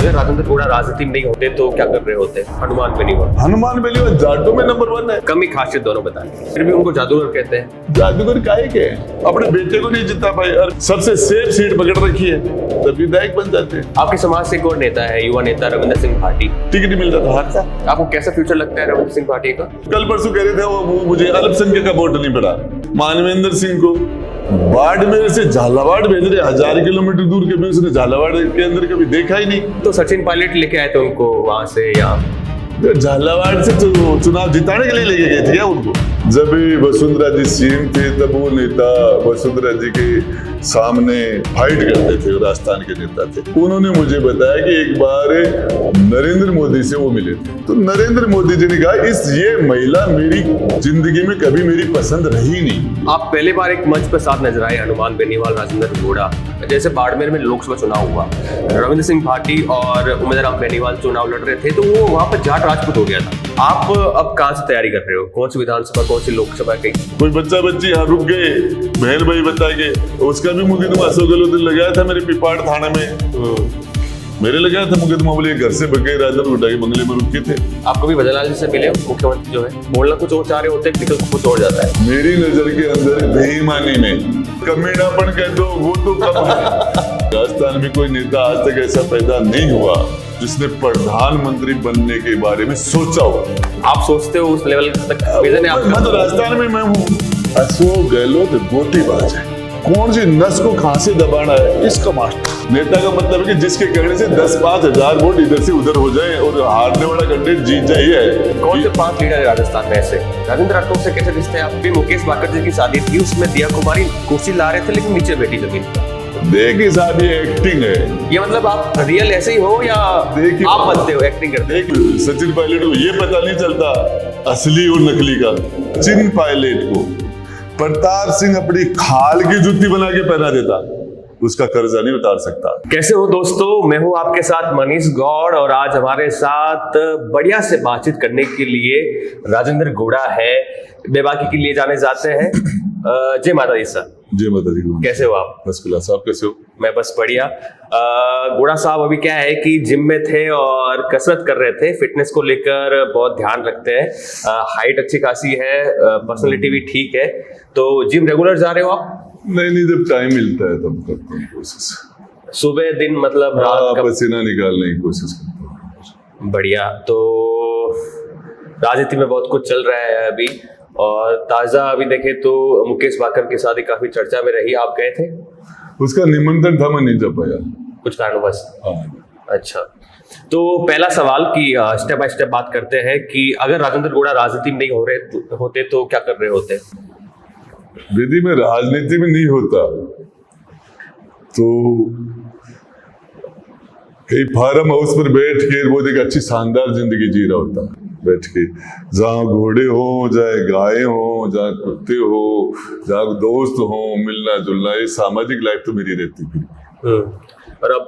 अगर राजेंद्र गौड़ा राजनीति में नहीं होते तो क्या कर रहे होते? हनुमान बेनीवाल। हनुमान बेनीवाल जाटों में नंबर 1 है। कमी खासियत दोनों बताएं, फिर भी उनको जादूगर कहते हैं। जादूगर काहे के अपने बेटे को नहीं जिता पाए और सबसे सेफ सीट पकड़ रखी है, तब विधायक बन जाते हैं। आपके समाज से एक और नेता है, युवा नेता रविंद्र सिंह भाटी। टिकट नहीं मिल रहा था, हारता। आपको कैसा फ्यूचर लगता है रविंद्र सिंह भाटी का? कल परसों कह रहे थे वो मुझे अल्पसंख्यक का वोट नहीं पड़ा। मानवेंद्र सिंह को बाड़मेर से झालावाड़ भेज रहे, 1000 किलोमीटर दूर के भी उसने झालावाड़ के अंदर कभी देखा ही नहीं। तो सचिन पायलट लेके आए थे उनको वहां से, या झालावाड़ से तो चुनाव जिताने के लिए लेके गए थे क्या उनको? जब वसुंधरा जी सीएम थे तब वो नेता वसुंधरा जी के सामने फाइट करते थे, राजस्थान के नेता थे। उन्होंने मुझे बताया कि एक बार नरेंद्र मोदी से वो मिले थे, तो नरेंद्र मोदी जी ने कहा ये महिला मेरी जिंदगी में कभी मेरी पसंद रही नहीं। आप पहले बार एक मंच पर साथ नजर आए, हनुमान बेनीवाल, राजेंद्र गौड़ा। जैसे बाड़मेर में लोकसभा चुनाव हुआ, रविंद्र सिंह भाटी और उमेदराम बेनीवाल चुनाव लड़ रहे थे, तो वो वहां पर जाट राजपूत हो गया था। आप अब कहां से तैयारी कर रहे हो? कौन सी विधानसभा, कौन सी लोकसभा की? कोई बच्चा बच्ची यहाँ रुक गए, बहन भाई बता के, उसका भी मुकदमा अशोक गहलोत लगाया था मेरे पिपाड़ थाने में। मेरे लगाया था मुकदमा, बोले घर से भगे राजन उठा के बंगले में रुके थे। आप कभी भजनलाल जी से मिले हो? मुख्यमंत्री जो है बोलना कुछ और चाह रहे होते, निकल कुछ और जाता है। मेरी नजर के अंदर बेईमानी में कमीनापन कह दो वो तो कम है। राजस्थान में कोई नेता आज तक ऐसा पैदा नहीं हुआ जिसने प्रधानमंत्री बनने के बारे में सोचा हो। आप सोचते हो उस लेवल तक विजन है आपका? मैं तो राजस्थान में मैं हूँ। अशोक गहलोत गोटीबाज है, कौन सी नस को कहां से दबाना है इसका मास्टर। नेता का मतलब है कि जिसके कहने से 10-5 हजार वोट इधर से उधर हो जाए और हारने वाला कैंडिडेट जीत जाए है। कौन से 5 लीडर है राजस्थान में ऐसे? राजेंद्र राठौर से कैसे रिश्ते हैं आपके? मुकेश बाकर जी की शादी थी, उसमें दिया कुमारी कुर्सी ला रहे थे लेकिन नीचे बैठी जमीन पर। देखिए साहब ये एक्टिंग है। ये मतलब आप रियल ऐसे ही हो या आप बनते हो, एक्टिंग करते हो? सचिन पायलट को ये पता नहीं चलता असली और नकली का। सचिन पायलट को प्रताप सिंह अपनी खाल की जूती बना के पहना देता, उसका कर्जा नहीं उतार सकता। कैसे हो दोस्तों, मैं हूं आपके साथ मनीष गौड़ और आज हमारे साथ बढ़िया से बातचीत करने के लिए राजेंद्र गौड़ा है। बेबाकी के लिए जाने जाते हैं। जय माता दी सर। जय माता दी। कैसे हो आप? बस क्लास, आप कैसे हो? मैं बस बढ़िया। गौड़ा साहब अभी क्या है कि जिम में थे और कसरत कर रहे थे, फिटनेस को लेकर बहुत ध्यान रखते हैं। हाइट अच्छी खासी है, पर्सनालिटी भी ठीक है, तो जिम रेगुलर जा रहे हो आप? नहीं, जब टाइम मिलता है तब करता हूँ कोशिश। सुबह दिन मतलब रात का पसीना निकालने की कोशिश करता हूँ। बढ़िया। तो राजनीति में बहुत कुछ चल रहा है अभी, और ताजा अभी देखे तो मुकेश बाकर की शादी काफी चर्चा में रही। आप गए थे? उसका निमंत्रण था, मैं नहीं जा पाया कुछ कारणवश। हाँ। अच्छा, तो पहला सवाल की स्टेप बाय स्टेप बात करते हैं कि अगर राजेंद्र गौड़ा राजनीति में नहीं होते तो क्या कर रहे होते? विधि में राजनीति में नहीं होता तो कहीं फार्म हाउस पर बैठ के बहुत एक अच्छी शानदार जिंदगी जी रहा होता, बैठ के, जहाँ घोड़े हो, चाहे गाय हो, जहाँ कुत्ते हो, जहाँ दोस्त हो, मिलना जुलना, ये सामाजिक लाइफ तो मेरी रहती थी। और अब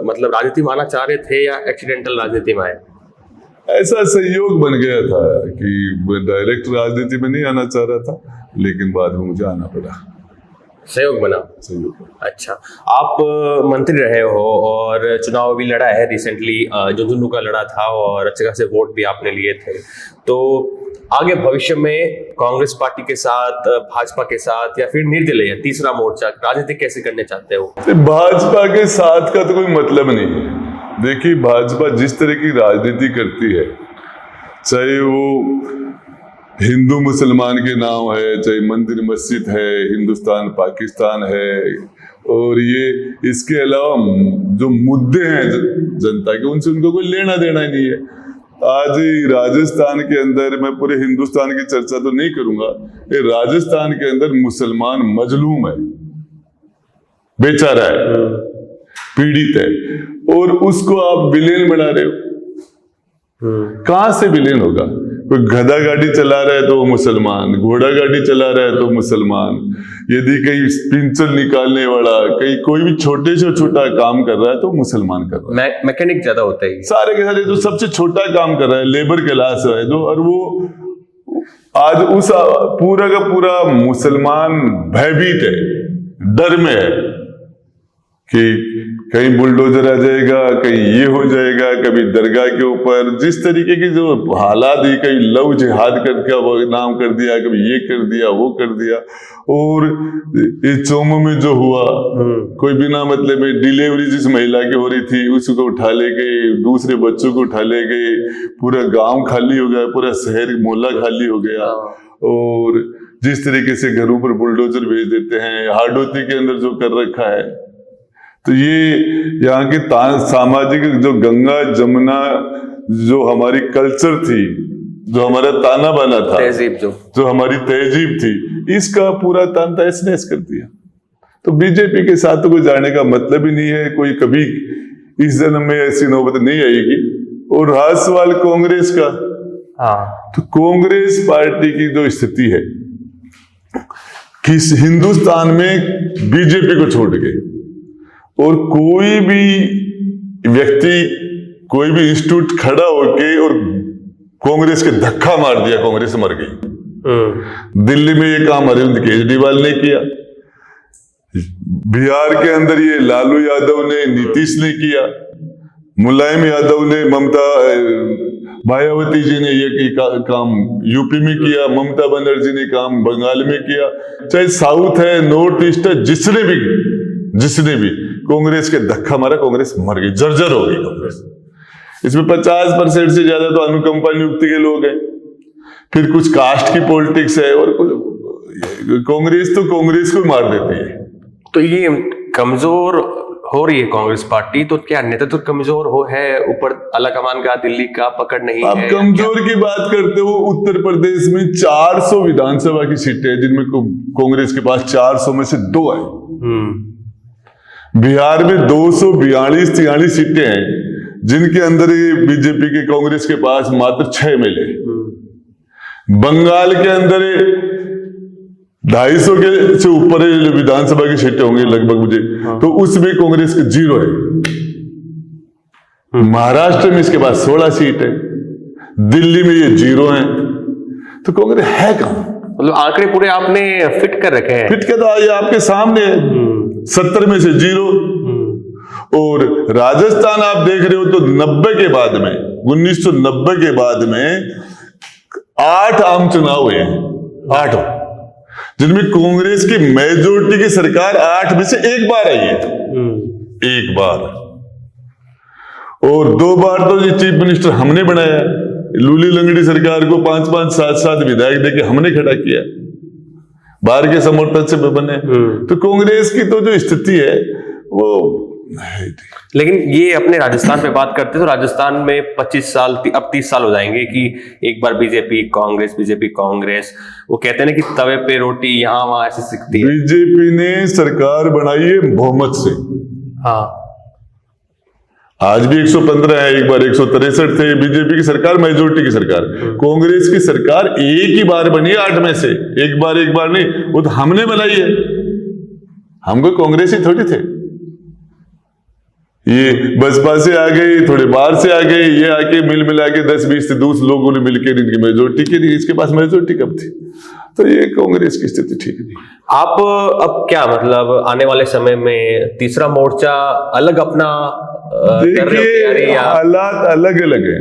मतलब राजनीति में आना चाह रहे थे या एक्सीडेंटल राजनीति में आए? ऐसा संयोग बन गया था कि मैं डायरेक्ट राजनीति में नहीं आना चाह रहा था, लेकिन बाद में मुझे आना पड़ा। सहयोग बना? संयोग। अच्छा, आप मंत्री रहे हो और चुनाव भी लड़ा है रिसेंटली, झुंझुनू का लड़ा था और अच्छे खासे वोट भी आपने लिए थे। तो आगे भविष्य में कांग्रेस पार्टी के साथ, भाजपा के साथ, या फिर निर्दलीय तीसरा मोर्चा राजनीति कैसे करने चाहते हो? भाजपा के साथ का तो कोई मतलब नहीं है। देखिए, भाजपा जिस तरह की राजनीति करती है, चाहे वो हिंदू मुसलमान के नाम है, चाहे मंदिर मस्जिद है, हिंदुस्तान पाकिस्तान है, और ये इसके अलावा जो मुद्दे हैं जनता के, उनसे उनको कोई लेना देना ही नहीं है। आज राजस्थान के अंदर, मैं पूरे हिंदुस्तान की चर्चा तो नहीं करूंगा, ये राजस्थान के अंदर मुसलमान मजलूम है, बेचारा है, पीड़ित है, और उसको आप विलेन बना रहे हो। कहां से विलेन होगा? कोई गधा गाड़ी चला रहा है तो वो मुसलमान, घोड़ा गाड़ी चला रहा है तो मुसलमान, यदि कहीं पिंचर निकालने वाला, कहीं कोई भी छोटे से छोटा काम कर रहा है तो मुसलमान कर रहा है। मैकेनिक ज्यादा होता है सारे के सारे, जो सबसे छोटा काम कर रहा है, लेबर क्लास है जो, और वो आज उस पूरा का पूरा मुसलमान भयभीत है, डर में है कि कहीं बुलडोजर आ जाएगा, कहीं ये हो जाएगा, कभी दरगाह के ऊपर जिस तरीके की जो हालात ही, कहीं लव जिहाद करके वो नाम कर दिया, कभी ये कर दिया, वो कर दिया। और ये चोमो में जो हुआ, कोई बिना मतलब में डिलीवरी जिस महिला की हो रही थी उसको उठा ले गए, दूसरे बच्चों को उठा ले गए, पूरा गांव खाली हो गया, पूरा शहर मोहल्ला खाली हो गया। और जिस तरीके से घरों पर बुलडोजर भेज देते हैं, हार्डोती के अंदर जो कर रखा है, तो ये यहाँ के सामाजिक जो गंगा जमुना जो हमारी कल्चर थी, जो हमारा ताना बाना था, तहजीब जो हमारी तहजीब थी, इसका पूरा तान तहस नहस कर दिया। तो बीजेपी के साथ तो कोई जाने का मतलब ही नहीं है, कोई कभी इस जन्म में ऐसी नौबत नहीं आएगी। और रहा सवाल कांग्रेस का, तो कांग्रेस पार्टी की जो स्थिति है कि हिंदुस्तान में बीजेपी को छोड़ के और कोई भी व्यक्ति, कोई भी इंस्टीट्यूट खड़ा होके और कांग्रेस के धक्का मार दिया, कांग्रेस मर गई। दिल्ली में ये काम अरविंद केजरीवाल ने किया, बिहार के अंदर ये लालू यादव ने, नीतीश ने किया, मुलायम यादव ने, ममता मायावती जी ने ये काम यूपी में किया, ममता बनर्जी ने काम बंगाल में किया। चाहे साउथ है, नॉर्थ ईस्ट है, जिसने भी कांग्रेस के धक्का मारा, कांग्रेस मर गई, जर्जर हो गई कांग्रेस। इसमें 50% से ज्यादा तो अनुकंपा नियुक्ति के लोग हैं, फिर कुछ कास्ट की पॉलिटिक्स है, और कांग्रेस तो कांग्रेस को मार देती है। तो ये कमजोर हो रही है कांग्रेस पार्टी, तो क्या नेतृत्व कमजोर है, ऊपर आला कमान का, दिल्ली का पकड़ नहीं आप है? कमजोर की बात करते हो, उत्तर प्रदेश में 400 विधानसभा की सीटें हैं, जिनमें कांग्रेस के पास 400 में से 2 है। बिहार में 242-43 सीटें हैं, जिनके अंदर ये बीजेपी के, कांग्रेस के पास मात्र 6 मिले। बंगाल के अंदर 250 के से ऊपर विधानसभा की सीटें होंगी लगभग मुझे, तो उसमें कांग्रेस के 0 है। महाराष्ट्र में इसके पास 16 सीट है, दिल्ली में ये 0 है। तो कांग्रेस है कहां? मतलब आंकड़े पूरे आपने फिट कर रखे हैं। फिट कर, तो ये आपके सामने है, 70 में से 0। और राजस्थान आप देख रहे हो तो 90 के बाद में, 1990 के बाद में 8 आम चुनाव हुए हैं, 8, जिनमें कांग्रेस की मेजोरिटी की सरकार 8 में से 1 बार आई है, 1 बार। और 2 बार तो ये चीफ मिनिस्टर हमने बनाया, लूली लंगड़ी सरकार को 5-5, 7-7 विधायक देके हमने खड़ा किया, बाहर के समर्थन से बने। तो कांग्रेस की तो जो स्थिति है वो है। लेकिन ये अपने राजस्थान पे बात करते तो राजस्थान में 25 साल, अब 30 साल हो जाएंगे कि एक बार बीजेपी कांग्रेस, वो कहते हैं ना कि तवे पे रोटी यहाँ वहां ऐसे सिकती है। बीजेपी ने सरकार बनाई है बहुमत से। हाँ, आज भी 115 है, एक बार 163 थे। बीजेपी की सरकार मेजोरिटी की सरकार। कांग्रेस की सरकार एक ही बार बनी है 8 में से, एक बार नहीं, वो तो हमने बनाई है। हम कोई कांग्रेस ही थोड़ी थे, ये बसपा से आ गई, थोड़े बाहर से आ गए, ये आके मिला के 10-20 से 2 लोगों ने मिलकर इनकी मेजोरिटी की थी। इसके पास मेजोरिटी कब थी? तो ये कांग्रेस की स्थिति ठीक नहीं। आप अब क्या मतलब आने वाले समय में तीसरा मोर्चा अलग अपना देखिए, हालात अलग अलग है।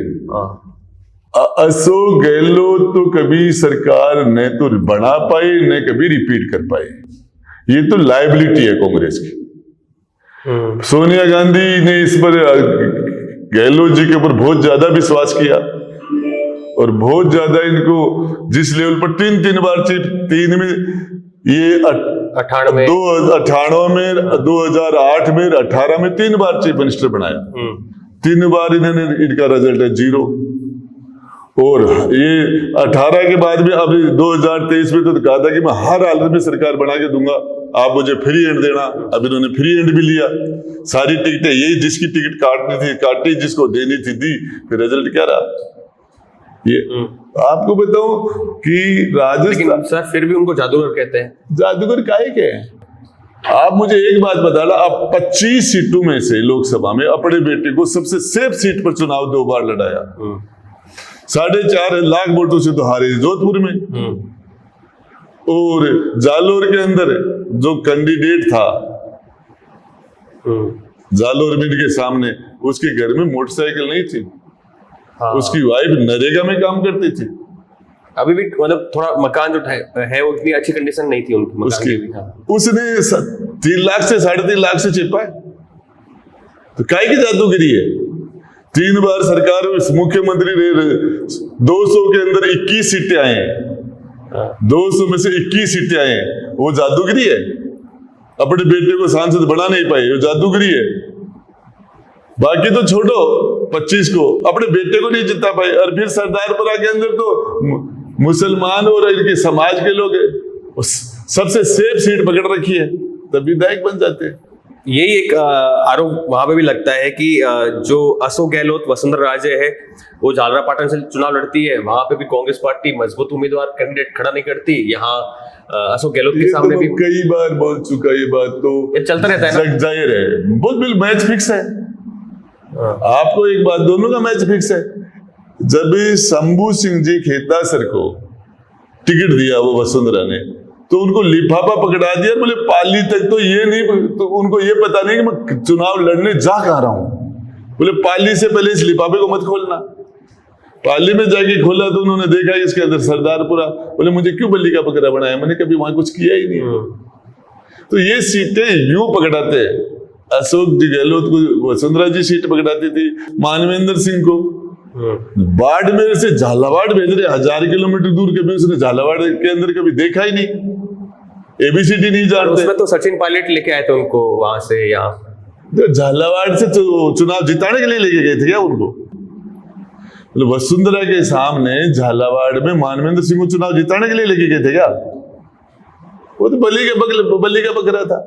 अशोक गहलोत तो कभी सरकार न तो बना पाए न कभी रिपीट कर पाए, ये तो लायबिलिटी है कांग्रेस की। सोनिया गांधी ने इस पर, गहलोत जी के ऊपर बहुत ज्यादा विश्वास किया और बहुत ज्यादा इनको जिस लेवल पर 3 बार चीफ, 3 में ये 2018 में, 2008 में, 18 में 3 बार चीफ मिनिस्टर बनाया। 3 बार इन्होंने, इनका रिजल्ट है 0। और ये 18 के बाद भी अब 2023 में तो कहा था कि मैं हर हालत में सरकार बना के दूंगा, आप मुझे फ्री हैंड देना। अब इन्होंने फ्री हैंड भी लिया, सारी टिकटें यही, जिसकी टिकट काटनी थी काटी, जिसको देनी थी दी। फिर रिजल्ट क्या रहा? ये आपको बताऊं कि राजस्थान, सर फिर भी उनको जादूगर कहते हैं। जादूगर काहे के हैं? आप मुझे एक बात बता ला, आप 25 सीटों में से लोकसभा में अपने बेटे को सबसे सेफ सीट पर चुनाव 2 बार लड़ाया, 4.5 लाख वोटों से तो हारे जोधपुर में। और जालोर के अंदर जो कैंडिडेट था जालोर मिल के सामने, उसके घर में मोटरसाइकिल नहीं थी। हाँ। उसकी वाइफ नरेगा में काम करती थी। अभी भी मतलब थोड़ा मकान जो है वो इतनी अच्छी कंडीशन नहीं थी उनकी मकान उसकी की भी, हाँ। उसने 3 लाख से 3.5 लाख से छिपा है। तो काय की जादूगिरी है? 3 बार सरकार में मुख्यमंत्री रहे, 200 के अंदर 21 सीटें आए हैं। 200 में से 21 सीटें आए हैं, वो जादूगिरी है? अपने बेटे को सांसद बना नहीं पाए, वो जादूगिरी है? बाकी तो छोड़ो 25 को, अपने बेटे को नहीं जिता पाए। और फिर सरदारपुरा के अंदर तो मुसलमान और इनके समाज के लोग सबसे सेफ सीट पकड़ रखी है, तब विधायक बन जाते हैं। यही एक आरोप वहां पे भी लगता है कि जो अशोक गहलोत वसुंधरा राजे है वो झालरापाटन से चुनाव लड़ती है, वहां पे भी कांग्रेस पार्टी मजबूत उम्मीदवार कैंडिडेट खड़ा नहीं करती। यहाँ अशोक गहलोत के सामने तो भी कई बार बोल चुका, ये बात तो ये चलता रहता है ना। जाहिर है, बहुत बिल मैच फिक्स है। आपको एक बात, दोनों का मैच फिक्स है। जब शंभू सिंह जी खेतासर को टिकट दिया वो वसुंधरा ने, तो उनको लिफाफा पकड़ा दिया, बोले पाली तक तो ये नहीं, तो उनको ये पता नहीं कि मैं चुनाव लड़ने जा कहा रहा हूं। बोले पाली से पहले इस लिफाफे को मत खोलना। पाली में जाके खोला तो उन्होंने देखा इसके अंदर सरदारपुरा। बोले मुझे क्यों बल्ली का बकरा बनाया, मैंने कभी वहां कुछ किया ही नहीं। तो ये सीटें यूं पकड़ाते, अशोक जी गहलोत को वसुंधरा जी सीट पकड़ाती थी, मानवेंद्र सिंह को बाड़मेर से झालावाड़ भेज रहे, 1000 किलोमीटर दूर, कभी उसने झालावाड़ के अंदर कभी देखा ही नहीं, एबीसीडी नहीं जानते। उसमें तो सचिन पायलट लेके आए थे उनको वहां से यहाँ, तो झालावाड़ से चुनाव जिताने के लिए लेके गए थे क्या उनको? मतलब वसुंधरा के सामने झालावाड़ में मानवेंद्र सिंह को चुनाव जिताने के लिए लेके गए थे क्या? वो तो बल्ली का बकरा था,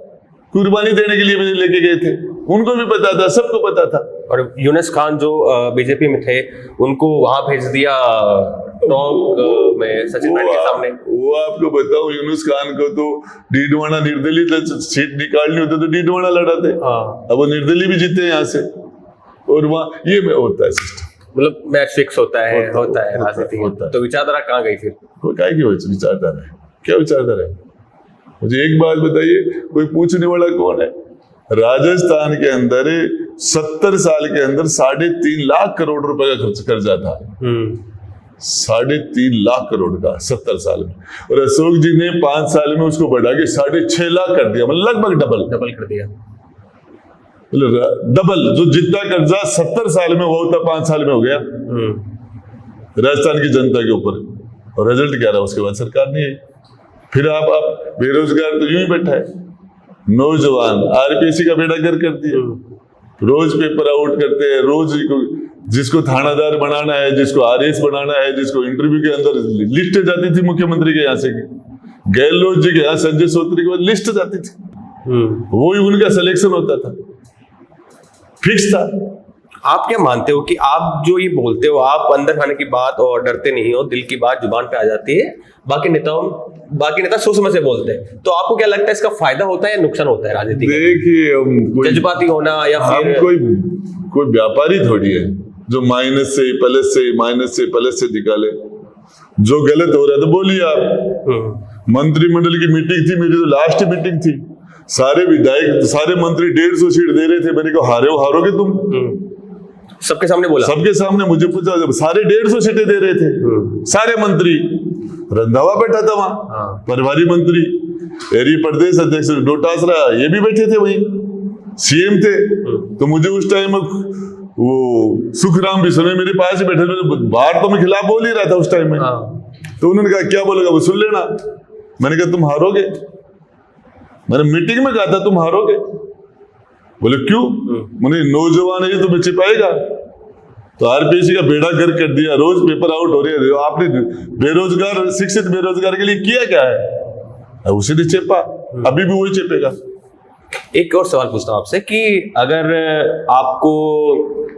कुर्बानी देने के लिए भी लेके गए थे। उनको भी पता था, सबको पता था। और यूनुस खान जो बीजेपी में थे उनको वहां भेज दिया टोंक में सचिन पायलट के सामने। वो आपको बताओ, यूनुस खान को तो डीडवाना निर्दलीय सीट निकालनी होती तो डीडवाना लड़ाते। अब वो निर्दलीय भी जीते यहाँ से, और वहाँ ये होता है सिस्टम, मतलब मैच फिक्स होता है राजनीति। तो विचारधारा कहाँ गई फिर? क्या की विचारधारा है? क्या विचारधारा है? मुझे एक बात बताइए, कोई पूछने वाला कौन है? राजस्थान के अंदर 70 साल के अंदर 3.5 लाख करोड़ रुपए का कर्जा था। 3.5 लाख करोड़ का 70 साल में, और अशोक जी ने 5 साल में उसको बढ़ा के 6.5 लाख कर दिया, मतलब लगभग डबल कर दिया। डबल, जो जितना कर्जा 70 साल में हुआ था 5 साल में हो गया राजस्थान की जनता के ऊपर। और रिजल्ट क्या रहा? उसके बाद सरकार नहीं आई। फिर आप बेरोजगार तो यूं ही बैठा है, नौजवान आरपीसी का बेड़ा गर्क कर दिया, रोज पेपर आउट करते हैं, रोज जिसको थानादार बनाना है, जिसको आरएस बनाना है, जिसको इंटरव्यू के अंदर लिस्ट जाती थी मुख्यमंत्री के यहाँ से, गहलोत जी के यहाँ संजय सूत्री के लिस्ट जाती थी, वही उनका सिलेक्शन होता था, फिक्स था। आप क्या मानते हो कि आप जो ये बोलते हो, आप अंदर खाने की बात और डरते नहीं हो, दिल की बात जुबान पे आ जाती है, बाकी नेता सोच समझ से बोलते हैं, तो आपको क्या लगता है इसका फायदा होता है या नुकसान होता है राजनीति? देखिए, जज्बाती होना या फिर कोई व्यापारी थोड़ी है जो माइनस से प्लस से निकाले। जो गलत हो रहा है तो बोलिए आप। मंत्रिमंडल की मीटिंग थी, मेरी तो लास्ट मीटिंग थी, सारे विधायक सारे मंत्री 150 सीट दे रहे थे, मैंने कहा हारोगे तुम? सबके सामने बोला, सबके सामने मुझे पूछा, सारे 150 सीटें दे रहे थे सारे मंत्री। रंधावा बैठा था वहां, प्रभारी मंत्री, एरी प्रदेश अध्यक्ष डोटासरा, ये भी बैठे थे, वहीं सीएम थे। तो मुझे उस टाइम वो सुखराम बिश्नोई मेरे पास ही बैठे थे, बाहर तो मैं खिलाफ बोल ही रहा था उस टाइम में। तो उन्होंने कहा क्या बोलेगा वो सुन लेना। मैंने कहा तुम हारोगे, मैंने मीटिंग में कहा था तुम हारोगे। बोले क्यों? मैंने नौजवान है तुम्हें छिपाएगा। तो आरपीसी का बेड़ा गर्क कर दिया, रोज पेपर आउट हो रहे हैं। आपने बेरोजगार, शिक्षित बेरोजगार के लिए किया क्या है? उसे नहीं चेपा, अभी भी वही चेपेगा। एक और सवाल पूछता हूँ आपसे कि अगर आपको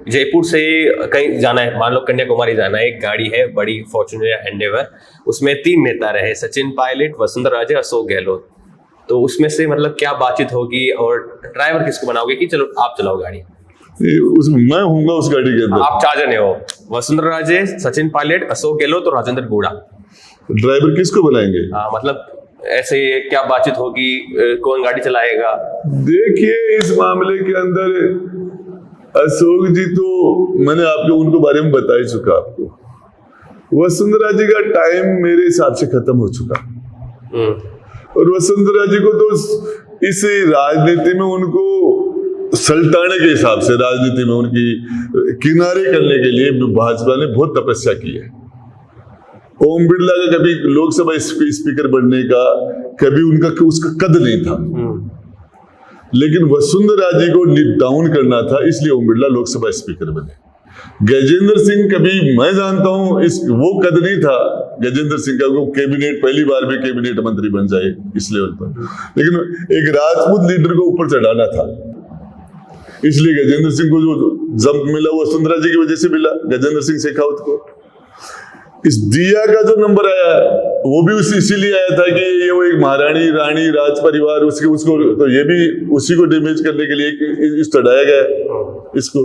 जयपुर से कहीं जाना है, मान लो कन्याकुमारी जाना है, एक गाड़ी है बड़ी फॉर्च्यूनर या एंडेवर, उसमें 3 नेता रहे, सचिन पायलट, वसुंधरा राजे, अशोक गहलोत, तो उसमें से मतलब क्या बातचीत होगी और ड्राइवर किसको बनाओगे कि चलो आप चलाओ गाड़ी? उसमें मैं हूँगा उस गाड़ी के अंदर। आप 4 जने हो, वसुंधरा राजे, सचिन पायलट, अशोक गहलोत और राजेंद्र गौड़ा। ड्राइवर किसको बनाएंगे? मतलब ऐसे क्या बातचीत होगी, कौन गाड़ी चलाएगा? देखिए इस मामले के अंदर अशोक जी तो मैंने आपको उनको बारे में बता ही चुका आपको। वसुंधरा जी का टाइम मेरे हिसाब से खत्म हो चुका, और वसुंधरा जी को तो इस राजनीति में उनको सल्टाने के हिसाब से, राजनीति में उनकी किनारे करने के लिए भाजपा ने बहुत तपस्या की है। ओम बिरला का कभी लोकसभा स्पीकर बनने का कभी उनका उसका कद नहीं था, लेकिन वसुंधरा जी को डाउन करना था, इसलिए ओम बिरला लोकसभा स्पीकर बने। गजेंद्र सिंह कभी मैं जानता हूं वो कद नहीं था गजेंद्र सिंह का, वो कैबिनेट पहली बार में कैबिनेट मंत्री बन जाए इस लेवल पर, लेकिन एक राजपूत लीडर को ऊपर चढ़ाना था, इसलिए गजेंद्र सिंह को जो जंप मिला वो वसुंधरा जी की वजह से मिला, गजेंद्र सिंह शेखावत को। इस दिया का जो नंबर आया वो भी इसीलिए आया था कि ये वो एक महारानी रानी राज परिवार उसको तो ये भी उसी को डैमेज करने के लिए चढ़ाया गया इसको।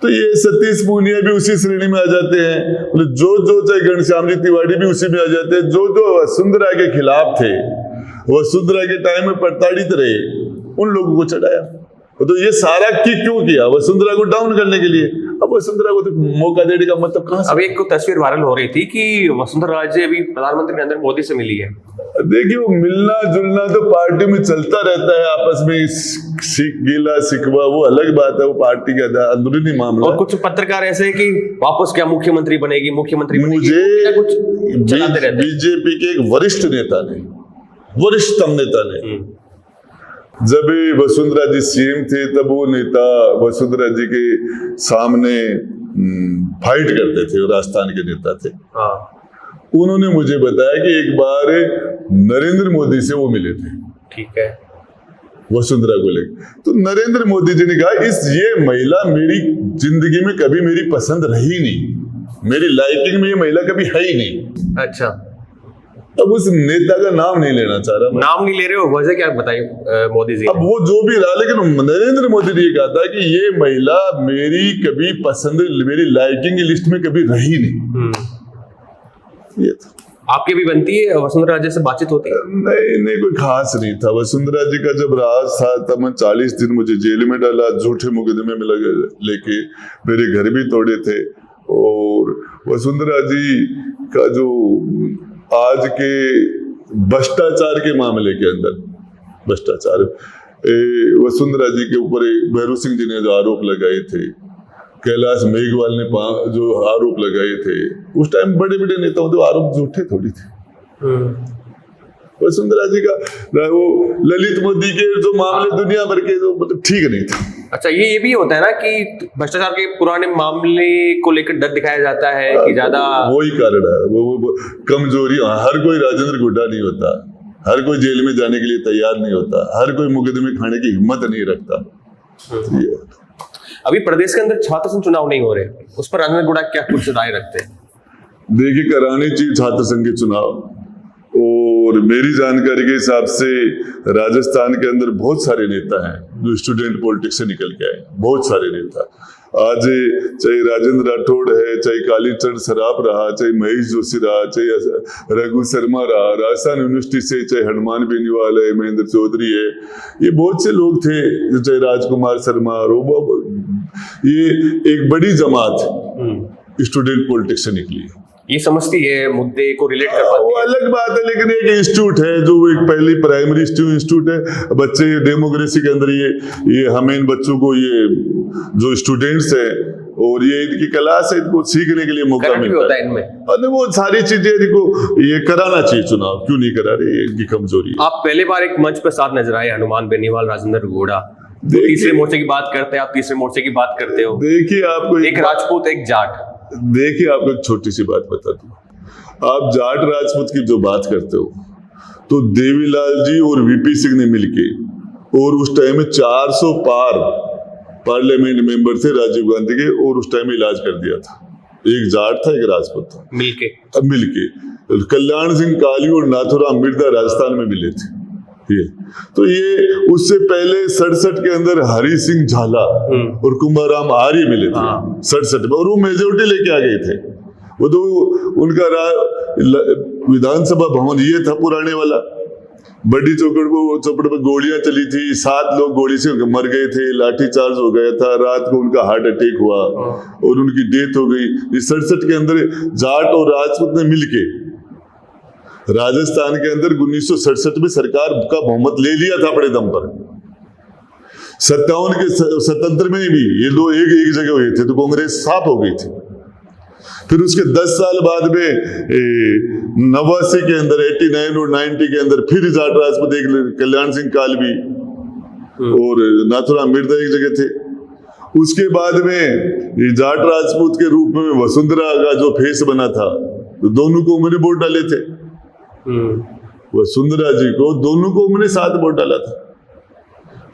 तो ये सतीश पूनिया भी उसी श्रेणी में आ जाते हैं, जो चाहे घनश्याम जी तिवारी भी उसी में आ जाते हैं, जो वसुंधरा के खिलाफ थे, वसुंधरा के टाइम में प्रताड़ित रहे, उन लोगों को चढ़ाया। तो ये सारा क्यों किया? वसुंधरा को डाउन करने के लिए। अब वसुंधरा को तो मौका देने का मतलब कहां से? अब एक तस्वीर वायरल हो रही थी कि वसुंधरा राजे अभी प्रधानमंत्री नरेंद्र मोदी से मिली है। देखिए वो मिलना जुलना तो पार्टी में चलता रहता है, आपस में गीला शिकवा वो अलग बात है, वो पार्टी का अंदरूनी मामला। और कुछ पत्रकार ऐसे कि वापस क्या मुख्यमंत्री बनेगी, मुख्यमंत्री मुझे कुछ चलाते रहते। बीजेपी के एक वरिष्ठ नेता ने, वरिष्ठतम नेता ने, जब वसुंधरा जी सीएम थे तब वो नेता वसुंधरा जी के सामने फाइट करते थे, राजस्थान के नेता थे। उन्होंने मुझे बताया कि एक बार नरेंद्र मोदी से वो मिले थे, ठीक है, वसुंधरा को लेकर। तो नरेंद्र मोदी जी ने कहा ये महिला मेरी जिंदगी में कभी मेरी पसंद रही नहीं, मेरी लाइकिंग में ये महिला कभी है ही नहीं। अच्छा, अब उस नेता का नाम नहीं लेना चाह रहा, नाम नहीं ले रहे हो, वजह क्या बताइए मोदी जी? अब वो जो भी रहा, लेकिन नरेंद्र मोदी ने कहा था कि ये महिला मेरी कभी पसंद, मेरी लाइकिंग की लिस्ट में कभी रही नहीं। ये था। आपकी भी बनती है वसुंधरा राजे से बातचीत होती है? नहीं, कोई खास नहीं था। वसुंधरा जी का जब राज था तब मैं 40 दिन मुझे जेल में डाला, झूठे मुकदमे में लेके मेरे घर भी तोड़े थे। और वसुंधरा जी का जो आज के भ्रष्टाचार के मामले के अंदर, भ्रष्टाचार वसुंधरा जी के ऊपर भैरू सिंह जी ने जो आरोप लगाए थे, कैलाश मेघवाल ने जो आरोप लगाए थे, उस टाइम बड़े बड़े नेताओं के आरोप झूठे थोड़ी थे। वसुंधरा जी का वो ललित मोदी के जो मामले दुनिया भर के जो मतलब ठीक नहीं थे। अच्छा, ये भी होता है ना कि भ्रष्टाचार के पुराने मामले को लेकर डर दिखाया जाता है कि ज्यादा, वही कारण है वो कमजोरी। हर कोई राजेंद्र गुड्डा नहीं होता, हर कोई जेल में जाने के लिए तैयार नहीं होता, हर कोई मुकदमे खाने की हिम्मत नहीं रखता। अभी प्रदेश के अंदर छात्र संघ चुनाव नहीं हो रहे, उस पर राजेंद्र गुड्डा क्या कुछ राय रखते हैं? देखिए कराने चाहिए छात्र संघ के चुनाव, और मेरी जानकारी के हिसाब से राजस्थान के अंदर बहुत सारे नेता हैं जो स्टूडेंट पॉलिटिक्स से निकल के आए, बहुत सारे नेता। आज चाहे राजेंद्र राठौड़ है, चाहे कालीचरण सराफ रहा, चाहे महेश जोशी रहा, चाहे रघु शर्मा रहा, राजस्थान यूनिवर्सिटी से चाहे हनुमान बेनीवाल है, महेंद्र चौधरी है, ये बहुत से लोग थे, चाहे राजकुमार शर्मा, ये एक बड़ी जमात स्टूडेंट पॉलिटिक्स से निकली। ये समझती है, मुद्दे को रिलेट कर पाती है, वो अलग बात है। लेकिन एक इंस्टीट्यूट है जो एक पहली प्राइमरी इंस्टीट्यूट है, बच्चे डेमोक्रेसी के अंदर ये हमें इन बच्चों को, ये जो स्टूडेंट्स है और ये इनकी क्लास है, इनको सीखने के लिए मौका मिलता है इनमें। और वो सारी चीजें इनको ये कराना चाहिए चुनाव, क्यों नहीं करा रहे, ये इनकी कमजोरी है। आप पहले बार एक मंच पर साथ नजर आए, हनुमान बेनीवाल, राजेंद्र गुड्डा, तीसरे मोर्चे की बात करते हैं, आप तीसरे मोर्चे की बात करते हो। देखिए आपको एक राजपूत एक जाट, देखिए आपको एक छोटी सी बात बता दूं, आप जाट राजपूत की जो बात करते हो, तो देवीलाल जी और वीपी सिंह ने मिलके, और उस टाइम में 400 पार पार्लियामेंट मेंबर थे राजीव गांधी के, और उस टाइम में इलाज कर दिया था। एक जाट था, एक राजपूत था, मिलके कल्याण सिंह काली और नाथुराम मिर्जा राजस्थान में मिले थे। तो ये उससे पहले 67 के अंदर हरि सिंह झाला और कुंभाराम आर्य मिले थे 67 में, और वो मेजोरिटी लेके आ गए थे। वो तो उनका विधानसभा भवन ये था पुराने वाला, बड़ी चौपड़ पर गोलियां चली थी, 7 लोग गोली से मर गए थे, लाठीचार्ज हो गया था, रात को उनका हार्ट अटैक हुआ और उनकी डेथ हो गई। इस 67 के अंदर जाट और राजपूत ने मिलके राजस्थान के अंदर 1967 में सरकार का बहुमत ले लिया था अपने दम पर। 57 के स्वतंत्र में भी ये दो एक जगह हुए थे तो कांग्रेस साफ हो गई थी। फिर उसके 10 साल बाद में 89 के अंदर 89 और 90 के अंदर फिर जाट राजपूत, एक कल्याण सिंह कालवी और नाथुराम मिर्जा एक जगह थे। उसके बाद में जाट राजपूत के रूप में वसुंधरा का जो फेस बना था तो दोनों को मैंने वोट डाले थे। वसुंधरा जी को दोनों को मैंने 7 वोट डाला था।